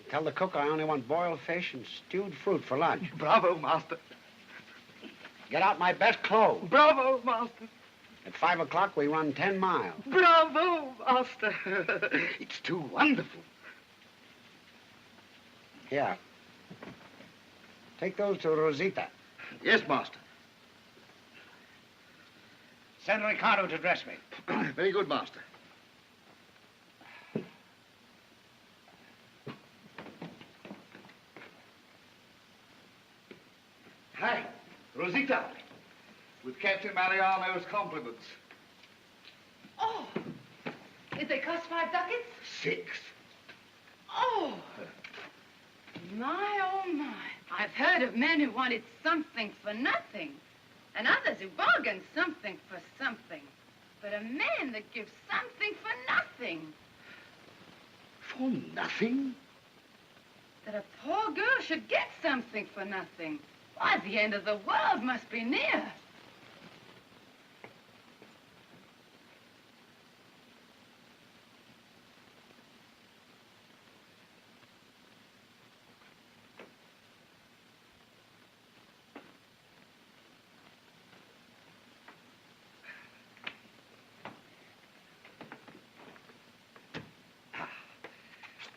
Tell the cook I only want boiled fish and stewed fruit for lunch. Bravo, master. Get out my best clothes. Bravo, master. At 5 o'clock, we run 10 miles. Bravo, master. It's too wonderful. Here. Take those to Rosita. Yes, master. Send Ricardo to dress me. Very good, master. Hi, Rosita. With Captain Mariano's compliments. Oh, did they cost 5 ducats? 6. Oh, my. I've heard of men who wanted something for nothing, and others who bargained something for something. But a man that gives something for nothing. For nothing? That a poor girl should get something for nothing. Why, the end of the world must be near.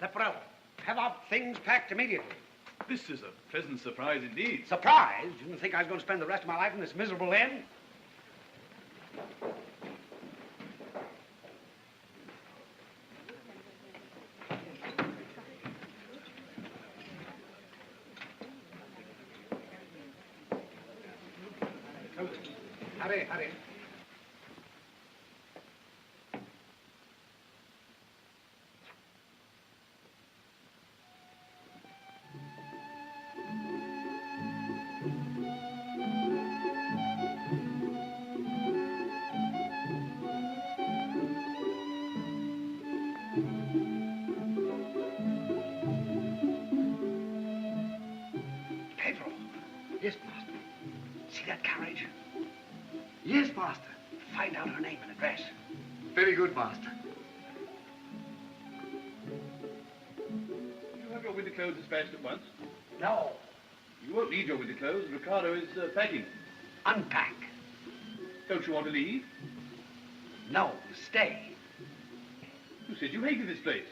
Leporello, have our things packed immediately. This is a pleasant surprise indeed. Surprise? You didn't think I was going to spend the rest of my life in this miserable inn? Hurry. Yes, master. See that carriage? Yes, master. Find out her name and address. Very good, master. You have your winter clothes dispatched at once? No. You won't need your winter clothes. Ricardo is packing. Unpack. Don't you want to leave? No, stay. You said you hated this place.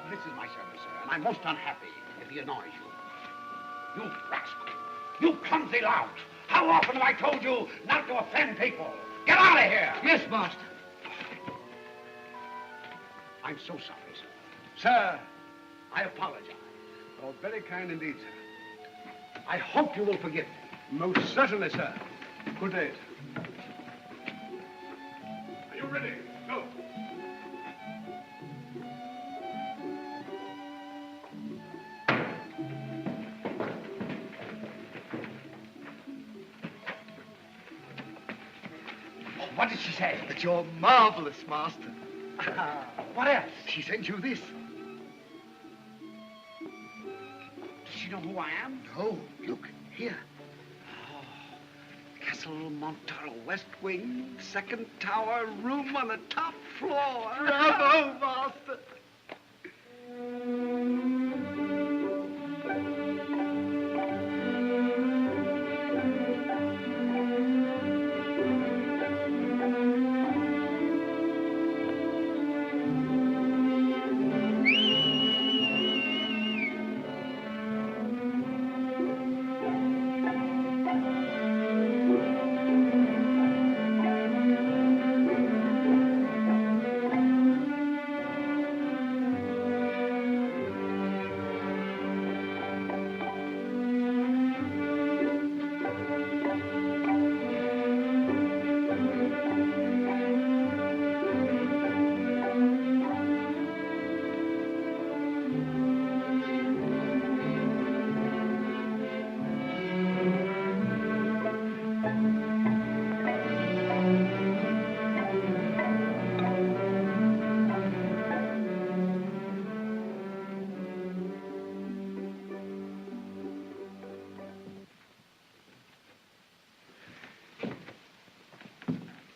This is my servant, sir, and I'm most unhappy if he annoys you. You rascal. You clumsy lout. How often have I told you not to offend people? Get out of here! Yes, master. I'm so sorry, sir. Sir, I apologize. Oh, very kind indeed, sir. I hope you will forgive me. Most certainly, sir. Good day. Are you ready? Go. What did she say? That you're marvelous, master. What else? She sent you this. Does she know who I am? No, look, here. Castle Montoro, West Wing, second tower, room on the top floor. Bravo, master.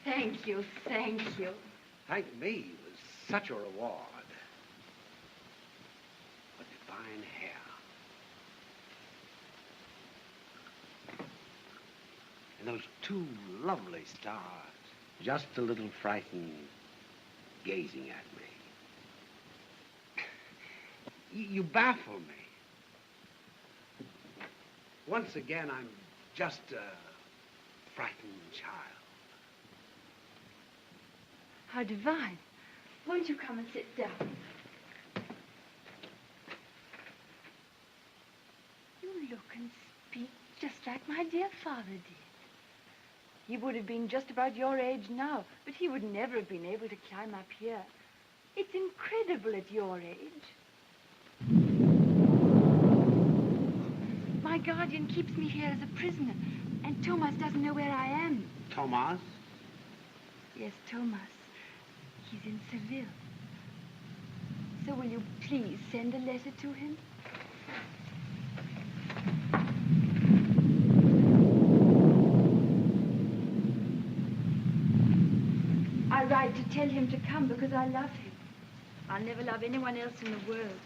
Thank you, thank you. Thank me was such a reward. What divine hair. And those two lovely stars. Just a little frightened, gazing at me. You baffle me. Once again, I'm just a frightened child. How divine. Won't you come and sit down? You look and speak just like my dear father did. He would have been just about your age now, but he would never have been able to climb up here. It's incredible at your age. My guardian keeps me here as a prisoner, and Thomas doesn't know where I am. Thomas? Yes, Thomas. He's in Seville. So will you please send a letter to him? I write to tell him to come because I love him. I'll never love anyone else in the world.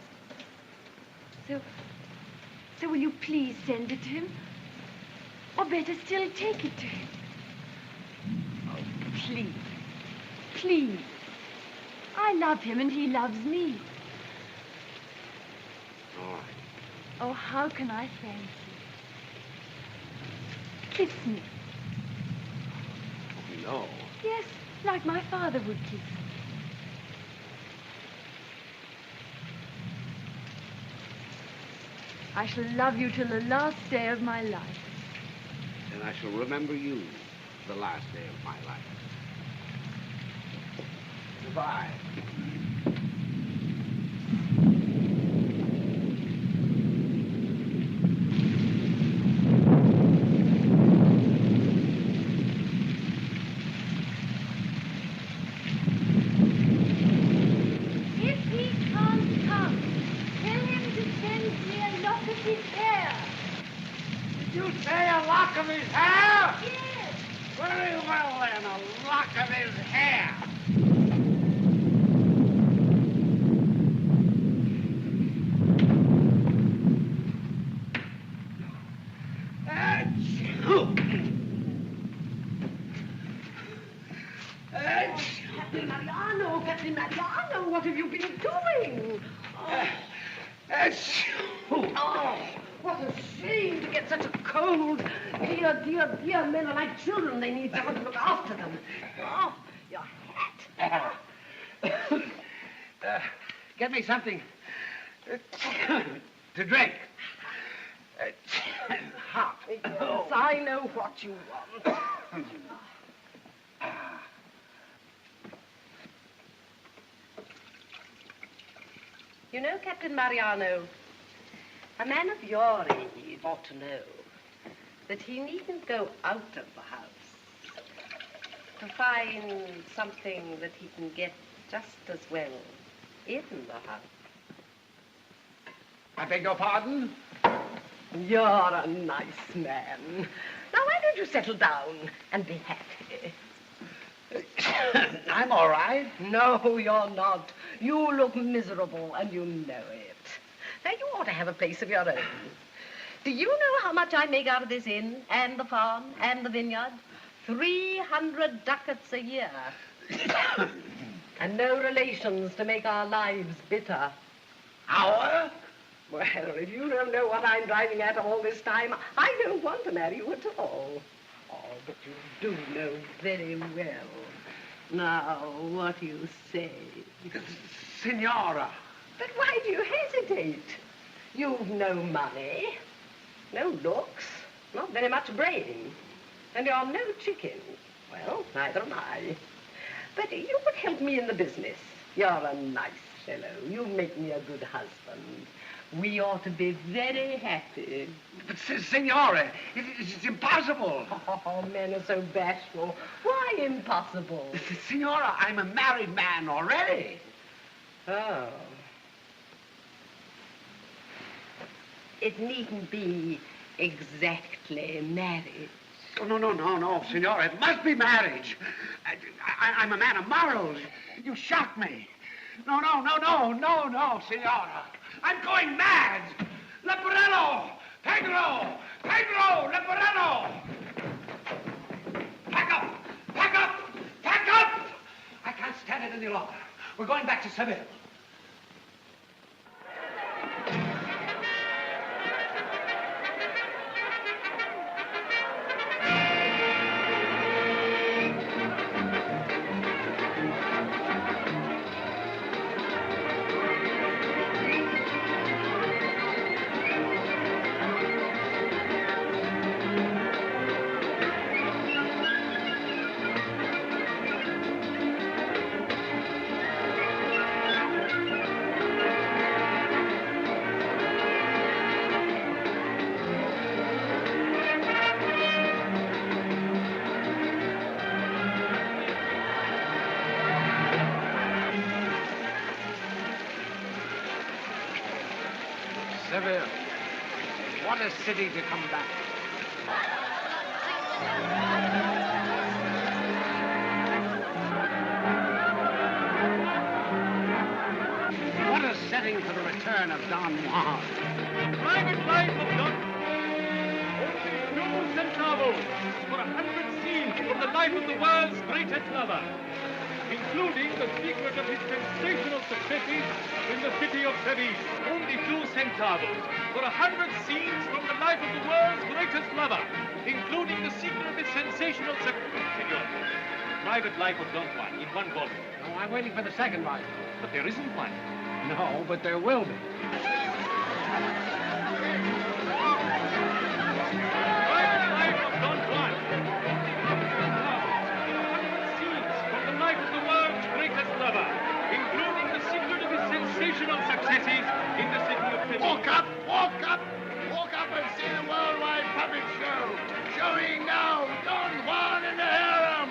So will you please send it to him? Or better still, take it to him. Oh, please. Please. I love him and he loves me. All right. Oh, how can I thank you? Kiss me. Oh, no. Yes, like my father would kiss me. I shall love you till the last day of my life. And I shall remember you the last day of my life. Goodbye. If he can't come, tell him to send me a lock of his hair. Did you say a lock of his hair? Yes. Very well, then, a lock of his hair. Captain Mariano, what have you been doing? Oh, what a shame to get such a cold. Dear, dear, dear, men are like children. They need someone to look after them. Oh, your hat. Get me something to drink. Hot. Yes, I know what you want. You know, Captain Mariano, a man of your age ought to know that he needn't go out of the house to find something that he can get just as well in the house. I beg your pardon? You're a nice man. Now, why don't you settle down and be happy? I'm all right. No, you're not. You look miserable, and you know it. Now, you ought to have a place of your own. Do you know how much I make out of this inn, and the farm, and the vineyard? 300 ducats a year. And no relations to make our lives bitter. Our? Well, if you don't know what I'm driving at all this time, I don't want to marry you at all. Oh, but you do know very well. Now, what do you say? Signora. But why do you hesitate? You've no money, no looks, not very much brain, and you're no chicken. Well, neither am I. But you would help me in the business. You're a nice fellow. You make me a good husband. We ought to be very happy. But, Signora, it's impossible. Oh, men are so bashful. Why impossible? Signora, I'm a married man already. Oh. It needn't be exactly marriage. Oh, no, Signora, it must be marriage. I'm a man of morals. You shock me. No, Signora. I'm going mad! Leporello! Pedro! Leporello! Pack up! I can't stand it any longer. We're going back to Seville. Seville. What a city to come back to. What a setting for the return of Don Juan. Private life of Don only 2 centavos for 100 scenes from the life of the world's greatest lover, including the secret of his sensational successes in the city of Seville. Only 2 centavos for 100 scenes from the life of the world's greatest lover, including the secret of his sensational success. Senor, Private Life of Don Juan in 1 volume. Oh, I'm waiting for the second volume. But there isn't one. No, but there will be. Private Life of Don Juan. 100 scenes from the life of the world's greatest lover, including the secret of his sensational successes in the city of Seville. Walk up and see the worldwide puppet show. Showing now Don Juan and the harem.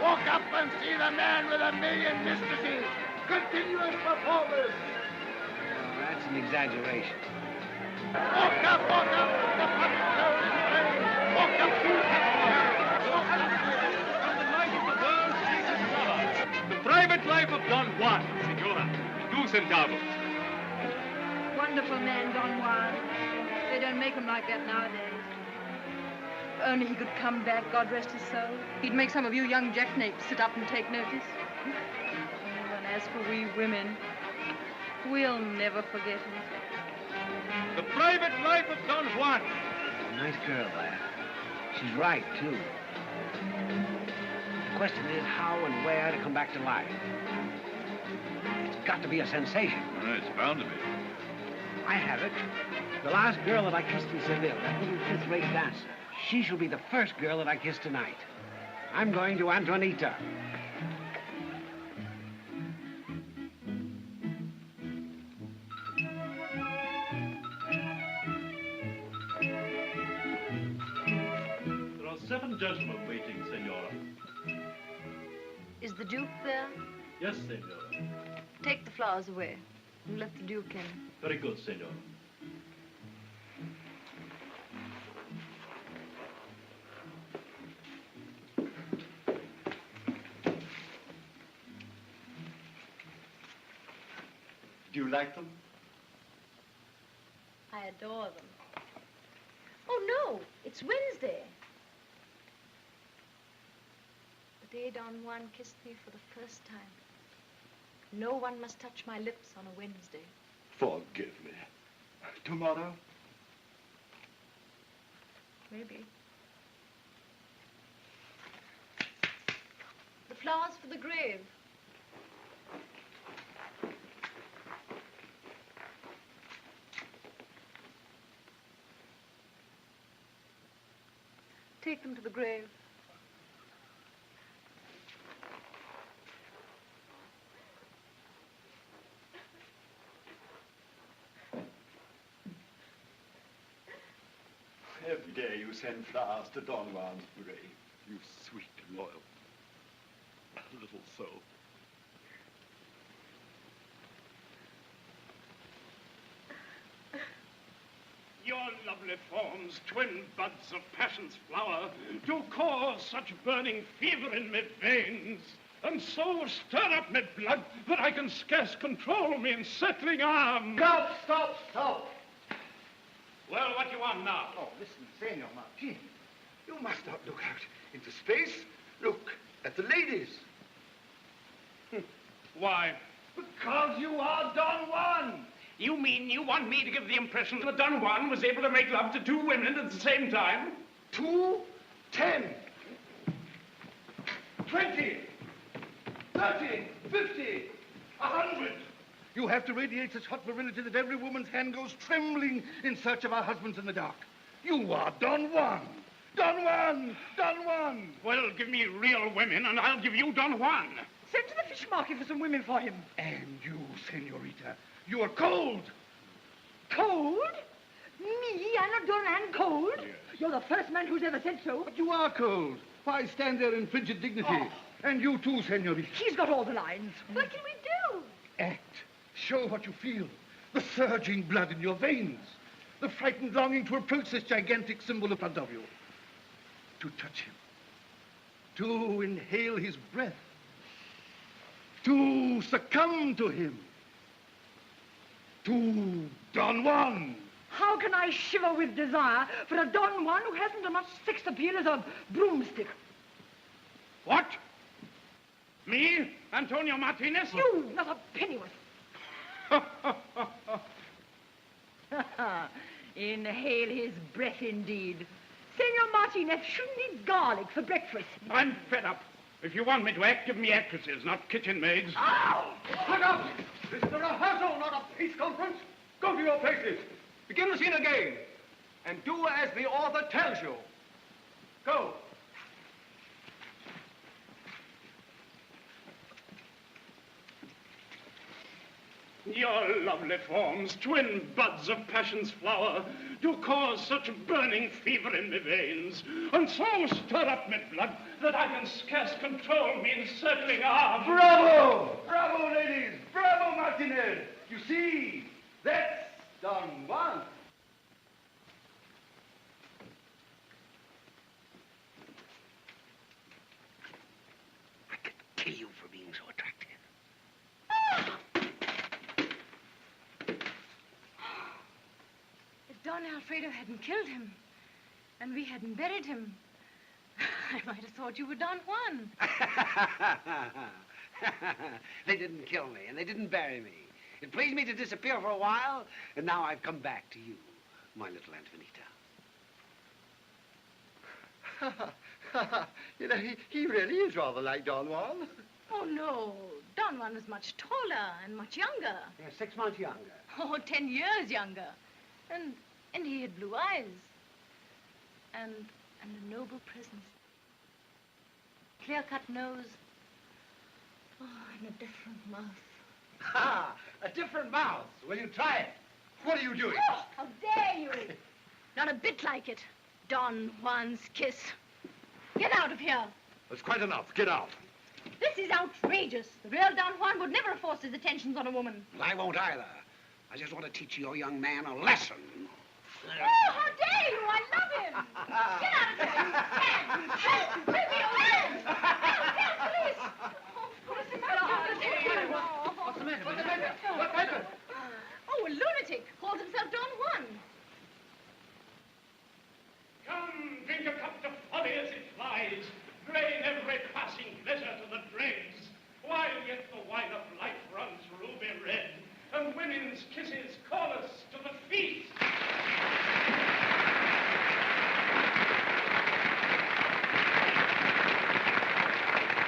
Walk up and see the man with 1,000,000 mistresses. Continuous performance. Oh, that's an exaggeration. Walk up. The puppet show is playing. Walk up to From the life of the world's greatest lover, the Private Life of Don Juan, Senora. 2 centavos. Wonderful man, Don Juan. They don't make him like that nowadays. If only he could come back, God rest his soul. He'd make some of you young jackanapes sit up and take notice. And as for we women, We'll never forget him. The private life of Don Juan. A nice girl, lad. She's right, too. The question is how and where to come back to life. It's got to be a sensation. It's bound to be. I have it. The last girl that I kissed in Seville, that little fifth-rate dancer, she shall be the first girl that I kiss tonight. I'm going to Antonita. There are 7 gentlemen waiting, Senora. Is the Duke there? Yes, Senora. Take the flowers away and let the Duke in. Very good, Senora. Do you like them? I adore them. Oh, no, it's Wednesday. The day Don Juan kissed me for the first time. No one must touch my lips on a Wednesday. Forgive me. Tomorrow? Maybe. The flowers for the grave. Take them to the grave. Every day you send flowers to Don Juan's grave. You sweet, loyal little soul. Your lovely forms, twin buds of passion's flower, do cause such burning fever in me veins, and so stir up me blood that I can scarce control me encircling arm. Stop! Well, what you want now? Oh, listen, Senor Martin. You must not look out into space. Look at the ladies. Why? Because you are Don Juan. You mean you want me to give the impression that Don Juan was able to make love to 2 women at the same time? 2, 10, 20, 30, 50, 100. You have to radiate such hot virility that every woman's hand goes trembling in search of her husbands in the dark. You are Don Juan. Don Juan! Don Juan! Well, give me real women, and I'll give you Don Juan. Send to the fish market for some women for him. And you, senorita, you are cold. Cold? Me? I'm not Don Juan cold. Yes. You're the first man who's ever said so. But you are cold. Why stand there in frigid dignity? Oh. And you too, senorita. He's got all the lines. What can we do? Act. Show what you feel. The surging blood in your veins. The frightened longing to approach this gigantic symbol in front of you. To touch him. To inhale his breath. To succumb to him. To Don Juan. How can I shiver with desire for a Don Juan who hasn't as much sex appeal as a broomstick? What? Me, Antonio Martinez? You, not a pennyworth. Inhale his breath, indeed. Senor Martinez shouldn't eat garlic for breakfast. I'm fed up. If you want me to act, give me actresses, not kitchen maids. Ow! Hug up! This is a rehearsal, not a peace conference. Go to your places. Begin the scene again. And do as the author tells you. Go. Your lovely forms, twin buds of passion's flower, do cause such burning fever in me veins, and so stir up me blood that I can scarce control me encircling arm. Bravo! Bravo, ladies! Bravo, Martinez! You see, that's Don Juan. I could kill you for being so attractive. If Don Alfredo hadn't killed him, and we hadn't buried him, I might have thought you were Don Juan. They didn't kill me, and they didn't bury me. It pleased me to disappear for a while, and now I've come back to you, my little Antonita. You know, he really is rather like Don Juan. Oh, no. Don Juan was much taller and much younger. Yeah, 6 months younger. Oh, 10 years younger. And he had blue eyes. And a noble presence. Clear-cut nose. Oh, and a different mouth. Ha! A different mouth. Will you try it? What are you doing? Oh, how dare you! Not a bit like it. Don Juan's kiss. Get out of here. That's quite enough. Get out. This is outrageous. The real Don Juan would never have forced his attentions on a woman. Well, I won't either. I just want to teach your young man a lesson. Oh, how dare you! I love him! Get out of here! You stand! Leave me alone! Help, police! Oh, what's the matter? What's the matter? What's the matter? What's the matter? Oh, a lunatic. Calls himself Don Juan. Come, drink a cup of folly as it flies. Drain every passing pleasure to the dregs. While yet the wine of life runs ruby red, and women's kisses call us to the feast.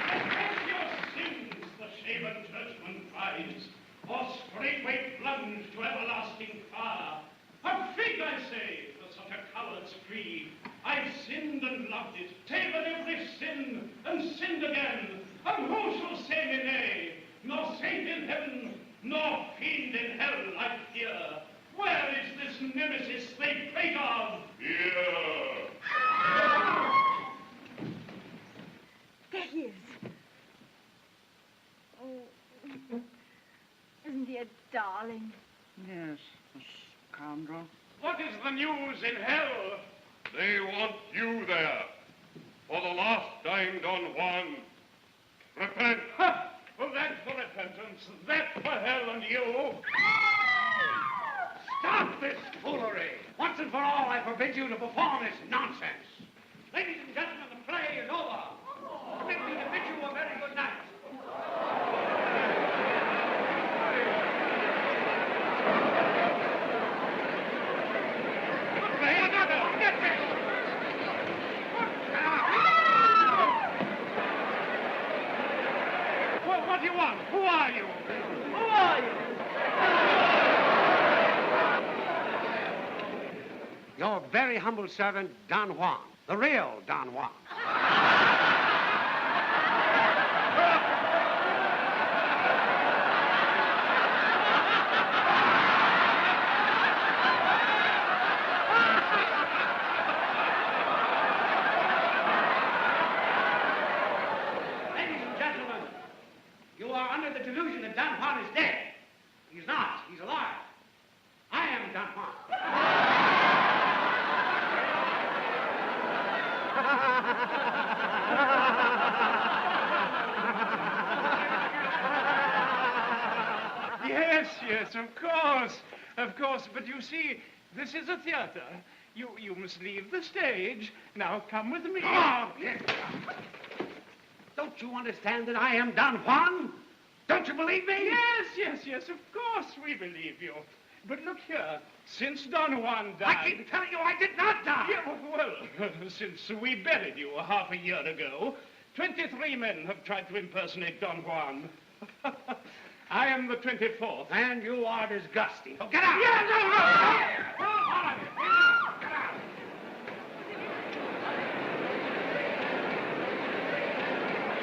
Confess your sins, the shaven churchman cries, or straightway plunge to everlasting fire. A fig, I say, for such a coward's creed. I've sinned and loved it, taken every sin, and sinned again. And who shall say me nay? Nor saint in heaven, nor fiend in hell I fear. Where is this nemesis they prate of? Here. There he is. Oh, isn't he a darling? Yes, the scoundrel. What is the news in hell? They want you there. For the last time, Don Juan. Repent. Ha! Well, that for repentance, that for hell and you. Stop this foolery. Once and for all, I forbid you to perform this nonsense. Ladies and gentlemen, the play is over. Permit me to bid you a very good night. What do you want? Who are you? Who are you? Your very humble servant, Don Juan. The real Don Juan. Ladies and gentlemen, you are under the delusion that Don Juan is dead. He's not. He's alive. I am Don Juan. Yes, of course. But you see, this is a theater. You must leave the stage. Now come with me. Oh, yes. Don't you understand that I am Don Juan? Don't you believe me? Yes, of course we believe you. But look here, since Don Juan died... I keep telling you I did not die! Yeah, well, since we buried you half a year ago, 23 men have tried to impersonate Don Juan. I am the 24th. And you are disgusting. Oh, get out! Yeah, no! All of you, get out! Get out!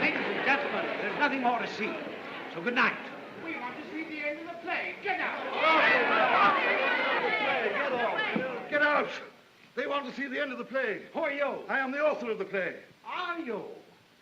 Ladies and gentlemen, there's nothing more to see. So good night. We want to see the end of the play. Get out! Get out! They want to see the end of the play. Who are you? I am the author of the play. Are you?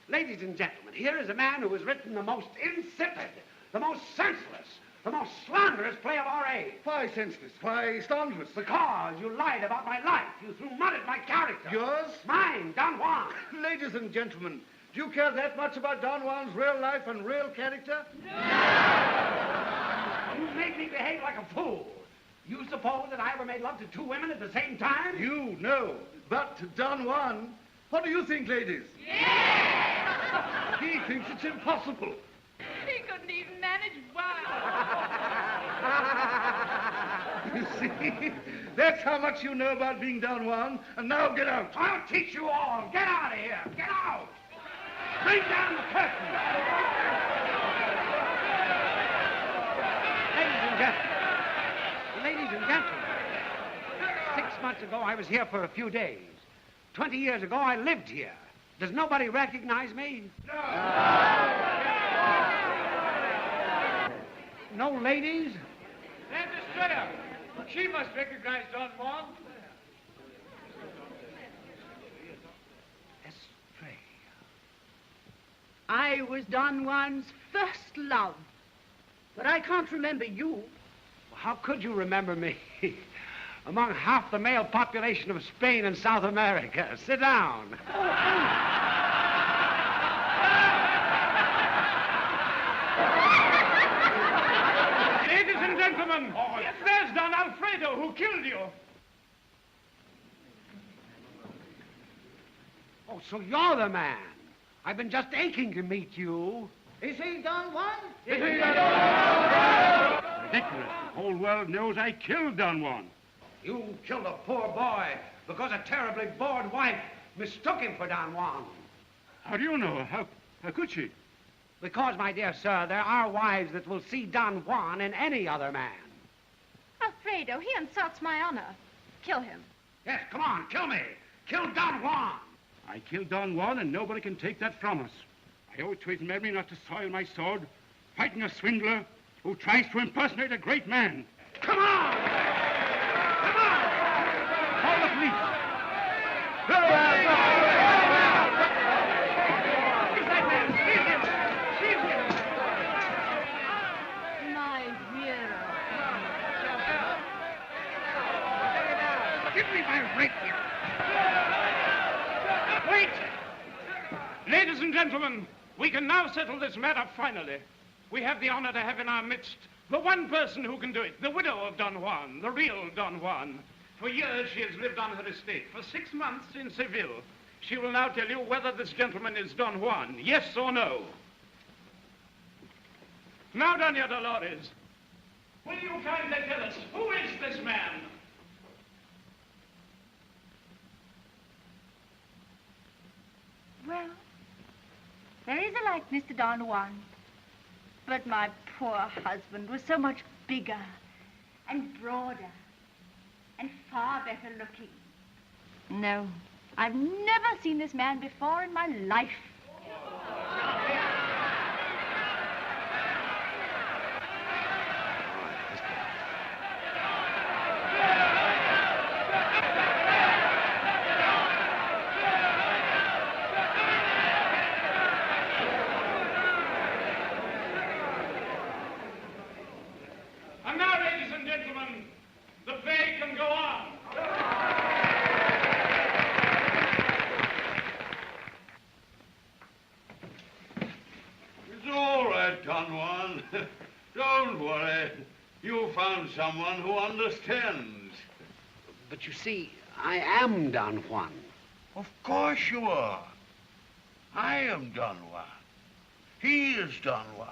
Ladies and gentlemen, here is a man who has written the most insipid, the most senseless, the most slanderous play of our age. Why senseless? Why slanderous? Because you lied about my life. You threw mud at my character. Yours? Mine, Don Juan. Ladies and gentlemen, do you care that much about Don Juan's real life and real character? You made me behave like a fool. You suppose that I ever made love to 2 women at the same time? You know. But Don Juan, what do you think, ladies? Yeah! He thinks it's impossible. He couldn't even manage one. You see? That's how much you know about being Don Juan. And now get out. I'll teach you all. Get out of here. Get out. Bring down the curtain. Ladies and gentlemen. 6 months ago, I was here for a few days. 20 years ago, I lived here. Does nobody recognize me? No ladies? That destroyer. She must recognize Don Juan. I was Don Juan's first love. But I can't remember you. Well, how could you remember me? Among half the male population of Spain and South America. Sit down. Ladies and gentlemen, there's Don Alfredo who killed you. Oh, so you're the man. I've been just aching to meet you. Is he Don Juan? Ridiculous. The whole world knows I killed Don Juan. You killed a poor boy because a terribly bored wife mistook him for Don Juan. How do you know? How could she? Because, my dear sir, there are wives that will see Don Juan in any other man. Alfredo, he insults my honor. Kill him. Yes, come on, kill me. Kill Don Juan. I killed Don Juan, and nobody can take that from us. I owe it to his memory not to soil my sword, fighting a swindler who tries to impersonate a great man. Come on! Come on! Call the police. Who's that man? Seize him! Seize him! My hero. Give me my rapier. Wait! Ladies and gentlemen, we can now settle this matter finally. We have the honor to have in our midst the one person who can do it, the widow of Don Juan, the real Don Juan. For years she has lived on her estate, for 6 months in Seville. She will now tell you whether this gentleman is Don Juan, yes or no. Now, Doña Dolores, will you kindly tell us, who is this man? Well, there is a likeness to Don Juan. But my poor husband was so much bigger and broader and far better looking. No, I've never seen this man before in my life. And now, ladies and gentlemen, the play can go on. It's all right, Don Juan. Don't worry. You found someone who understands. But you see, I am Don Juan. Of course you are. I am Don Juan. He is Don Juan.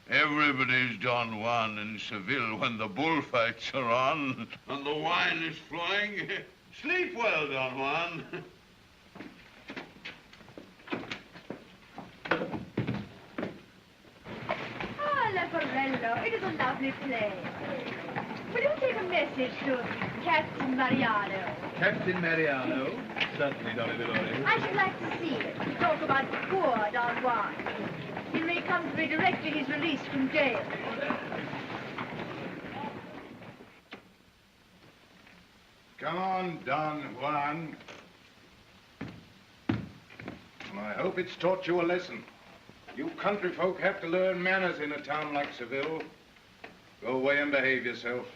Everybody's Don Juan in Seville when the bullfights are on and the wine is flowing. Sleep well, Don Juan. Ah, Leporello, it is a lovely play. Will you take a message to Captain Mariano? Captain Mariano? Certainly, Donna Dolores. I should like to see it. Talk about poor Don Juan. He may come to me directly he's released from jail. Come on, Don Juan. I hope it's taught you a lesson. You country folk have to learn manners in a town like Seville. Go away and behave yourself.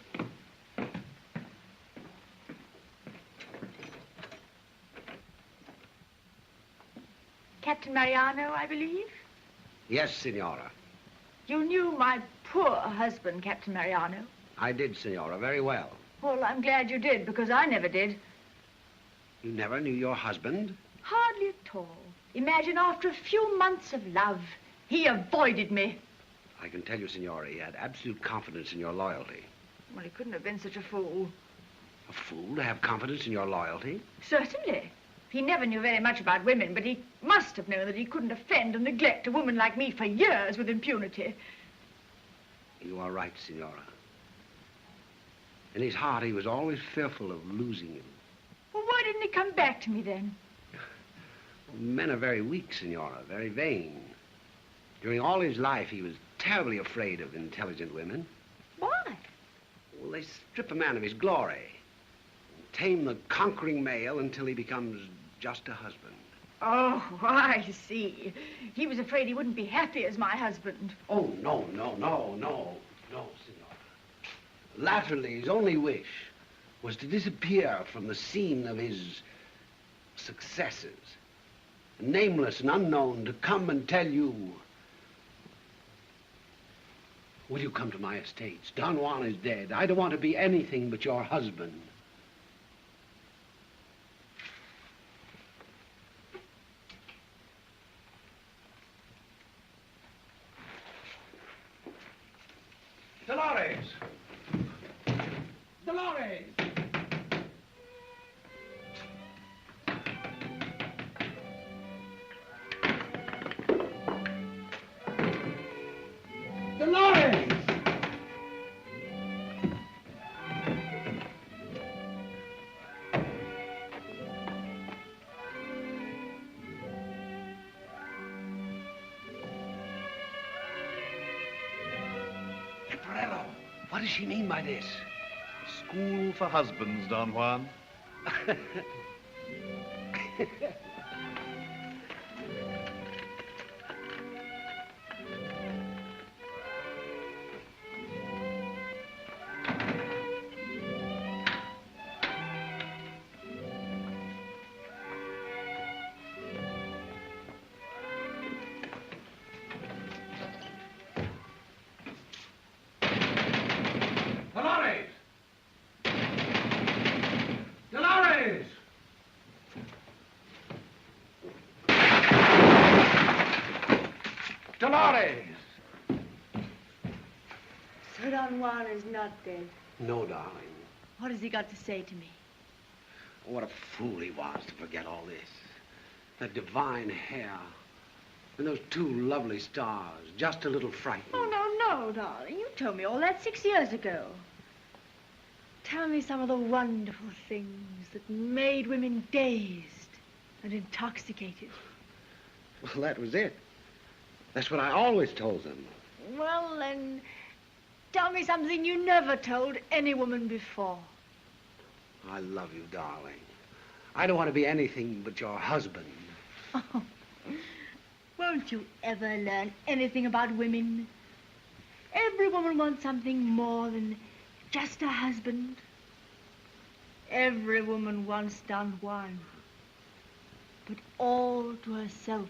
Captain Mariano, I believe? Yes, Signora. You knew my poor husband, Captain Mariano. I did, Signora, very well. Well, I'm glad you did, because I never did. You never knew your husband? Hardly at all. Imagine after a few months of love, he avoided me. I can tell you, Signora, he had absolute confidence in your loyalty. Well, he couldn't have been such a fool. A fool to have confidence in your loyalty? Certainly. He never knew very much about women, but he must have known that he couldn't offend and neglect a woman like me for years with impunity. You are right, Senora. In his heart, he was always fearful of losing you. Well, why didn't he come back to me then? Men are very weak, Senora, very vain. During all his life, he was terribly afraid of intelligent women. Why? Well, they strip a man of his glory, and tame the conquering male until he becomes just a husband. Oh, I see. He was afraid he wouldn't be happy as my husband. Oh, no, Senora. Latterly, his only wish was to disappear from the scene of his successes. Nameless and unknown, to come and tell you, will you come to my estates? Don Juan is dead. I don't want to be anything but your husband. Dolores! Dolores! Dolores! What does she mean by this? School for husbands, Don Juan. Dolores! Dolores! Dolores! So Don Juan is not dead. No, darling. What has he got to say to me? What a fool he was to forget all this. That divine hair. And those two lovely stars. Just a little frightened. Oh, no, darling. You told me all that 6 years ago. Tell me some of the wonderful things that made women dazed and intoxicated. Well, that was it. That's what I always told them. Well, then, tell me something you never told any woman before. I love you, darling. I don't want to be anything but your husband. Oh, won't you ever learn anything about women? Every woman wants something more than just a husband. Every woman wants Don Juan, but all to herself.